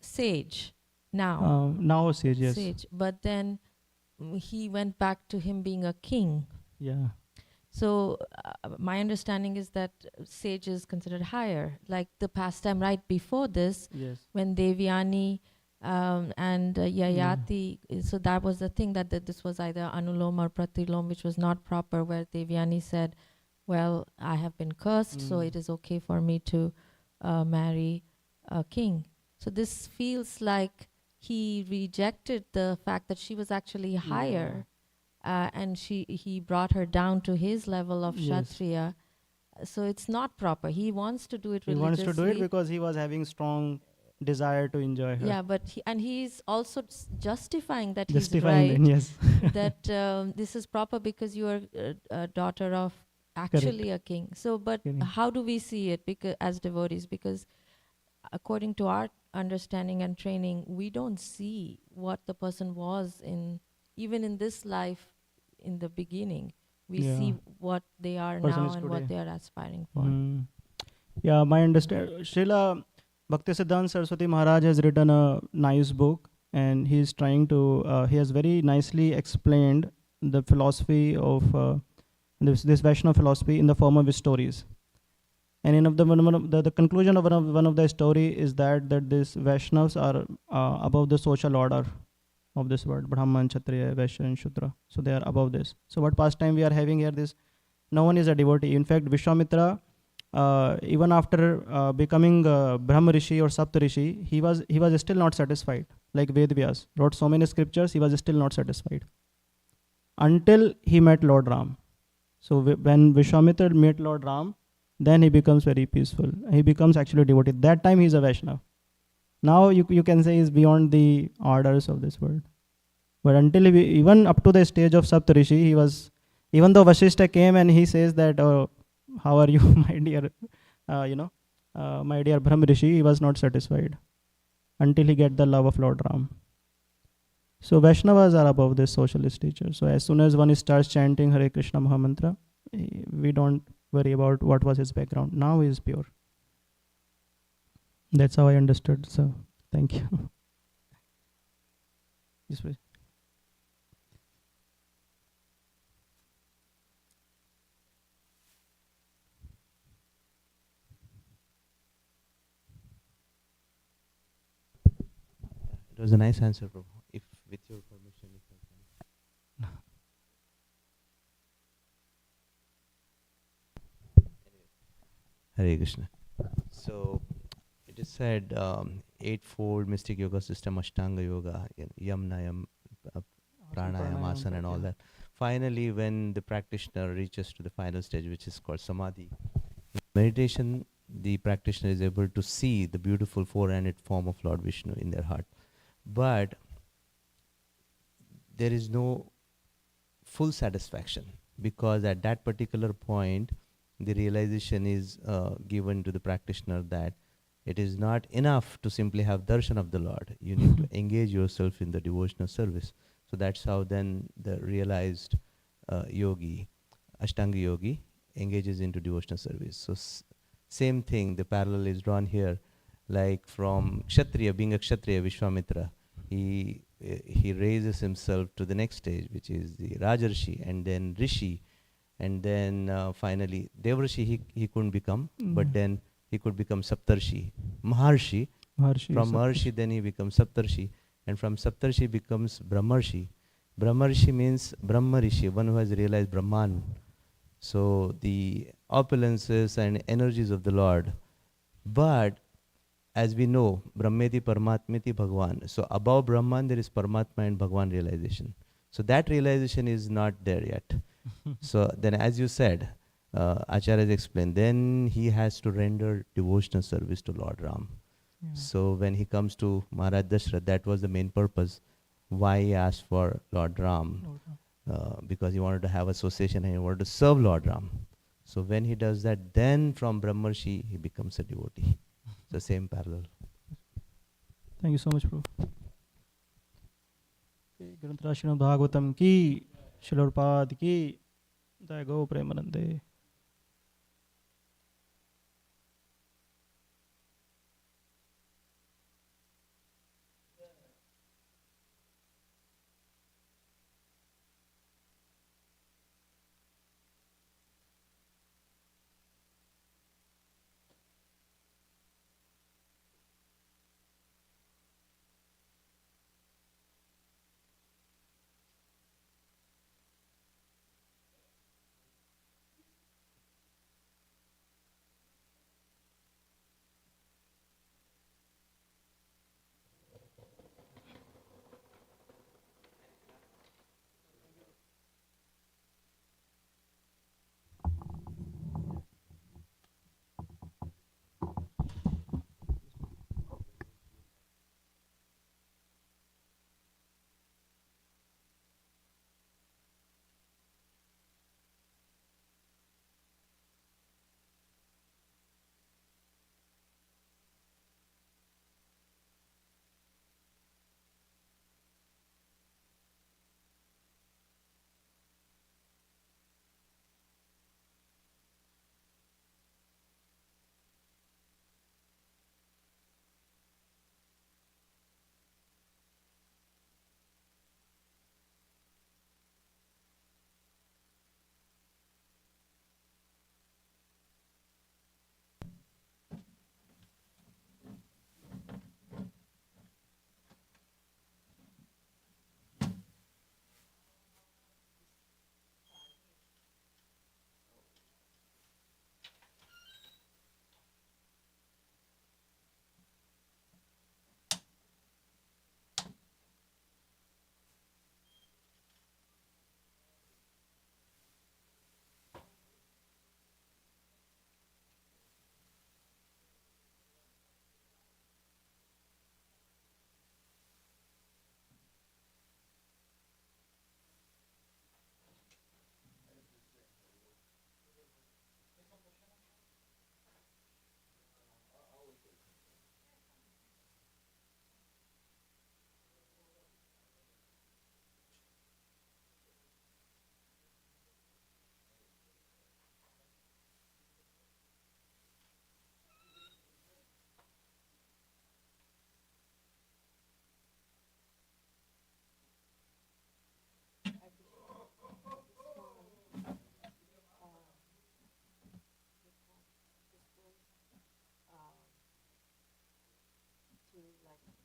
Sage, now. Now sage, yes. Sage. But then he went back to him being a king. Yeah. So my understanding is that sage is considered higher. Like the pastime right before this, Yes. when Devyani and Yayati, so that was the thing that this was either Anulom or Pratilom, which was not proper, where Devyani said, well, I have been cursed, so it is okay for me to marry a king. So this feels like he rejected the fact that she was actually higher, and he brought her down to his level of Kshatriya. So it's not proper. He wants to do it He religiously. wants to do it because he was having strong desire to enjoy her. Yeah, but he's also justifying that Justifying he's then, right, yes. that this is proper because you are a daughter of actually a king. So, but Correct. how do we see it as devotees? Because according to our understanding and training, we don't see what the person was even in this life in the beginning. We see what they are Person now is and today. what they are aspiring for. Yeah, my understanding. Srila Bhaktisiddhanta Saraswati Maharaj has written a nice book, and he is trying to. He has very nicely explained the philosophy of this Vaishnava philosophy in the form of stories. And in the conclusion of one of the story is that these Vaishnavas are above the social order of this world, Brahman, Kshatriya, Vaishya, and Shudra. So they are above this. So what pastime we are having here? No one is a devotee. In fact, Vishwamitra, even after becoming Brahma Rishi or Sapta Rishi, he was still not satisfied. Like Ved Vyas wrote so many scriptures, he was still not satisfied until he met Lord Ram. So when Vishwamitra met Lord Ram, then he becomes very peaceful. He becomes actually devotee. That time he is a Vaishnava. Now you can say he's beyond the orders of this world. But until even up to the stage of Saptarishi, he was, even though Vasishtha came and he says that, oh, how are you, my dear, my dear Brahma Rishi, he was not satisfied until he get the love of Lord Ram. So Vaishnavas are above this socialist teacher. So as soon as one starts chanting Hare Krishna Mahamantra, we don't worry about what was his background. Now he is pure. That's how I understood. So thank you. Yes, please. It was a nice answer, Prabhu. If with your permission, if I can. Hare Krishna. So it is said eightfold mystic yoga system, Ashtanga yoga, Yam, Nayam, Pranayam, Asana, and all that. Finally, when the practitioner reaches to the final stage, which is called Samadhi, in meditation, the practitioner is able to see the beautiful four-handed form of Lord Vishnu in their heart. But there is no full satisfaction, because at that particular point, the realization is given to the practitioner that it is not enough to simply have darshan of the Lord. You need to engage yourself in the devotional service. So that's how then the realized yogi, Ashtanga yogi, engages into devotional service. So same thing, the parallel is drawn here, like from Kshatriya, being a Kshatriya, Vishwamitra, he raises himself to the next stage, which is the Rajarshi, and then Rishi, and then finally Devarshi he couldn't become, but then he could become Saptarshi, Maharshi. From Maharshi then he becomes Saptarshi, and from Saptarshi becomes Brahmarshi. Brahmarshi means Brahma Rishi, one who has realized Brahman. So the opulences and energies of the Lord. But as we know, Brahmeti Paramatmeti Bhagwan. So above Brahman there is Paramatma and Bhagwan realization. So that realization is not there yet. So then, as you said, Acharya has explained, then he has to render devotional service to Lord Ram. Yeah. So when he comes to Maharaj Dashrath, that was the main purpose why he asked for Lord Ram, because he wanted to have association and he wanted to serve Lord Ram. So when he does that, then from Brahmarshi he becomes a devotee. The same parallel. Thank you so much, Prabhu. Srimad Bhagavatam ki, Srila Prabhupada ki, Jai Go Premanande.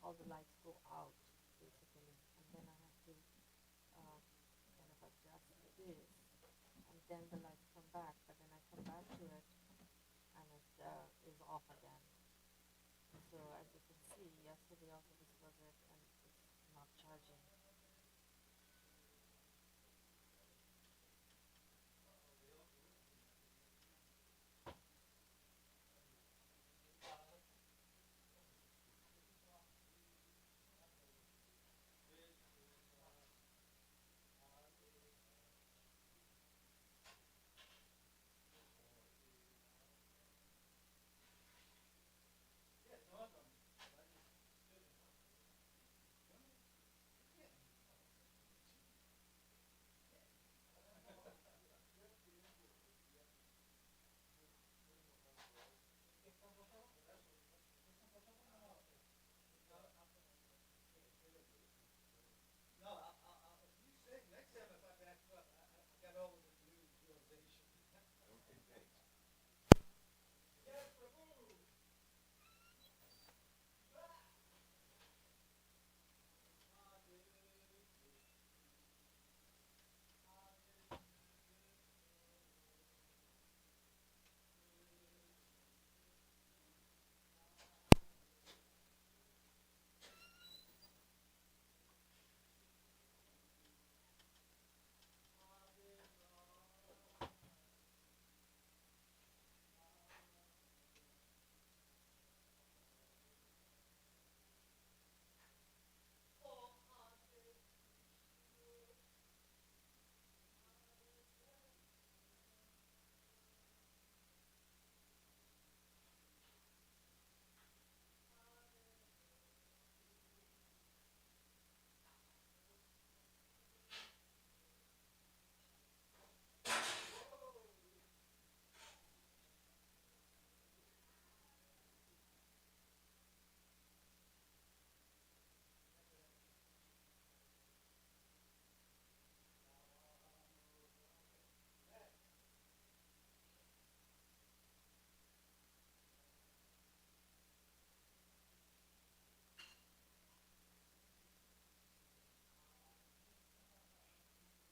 all the lights go out, basically. And then I have to kind of adjust this, and then the lights come back, but then I come back to it, and it is off again. So as you can see, yesterday also this was it, and it's not charging.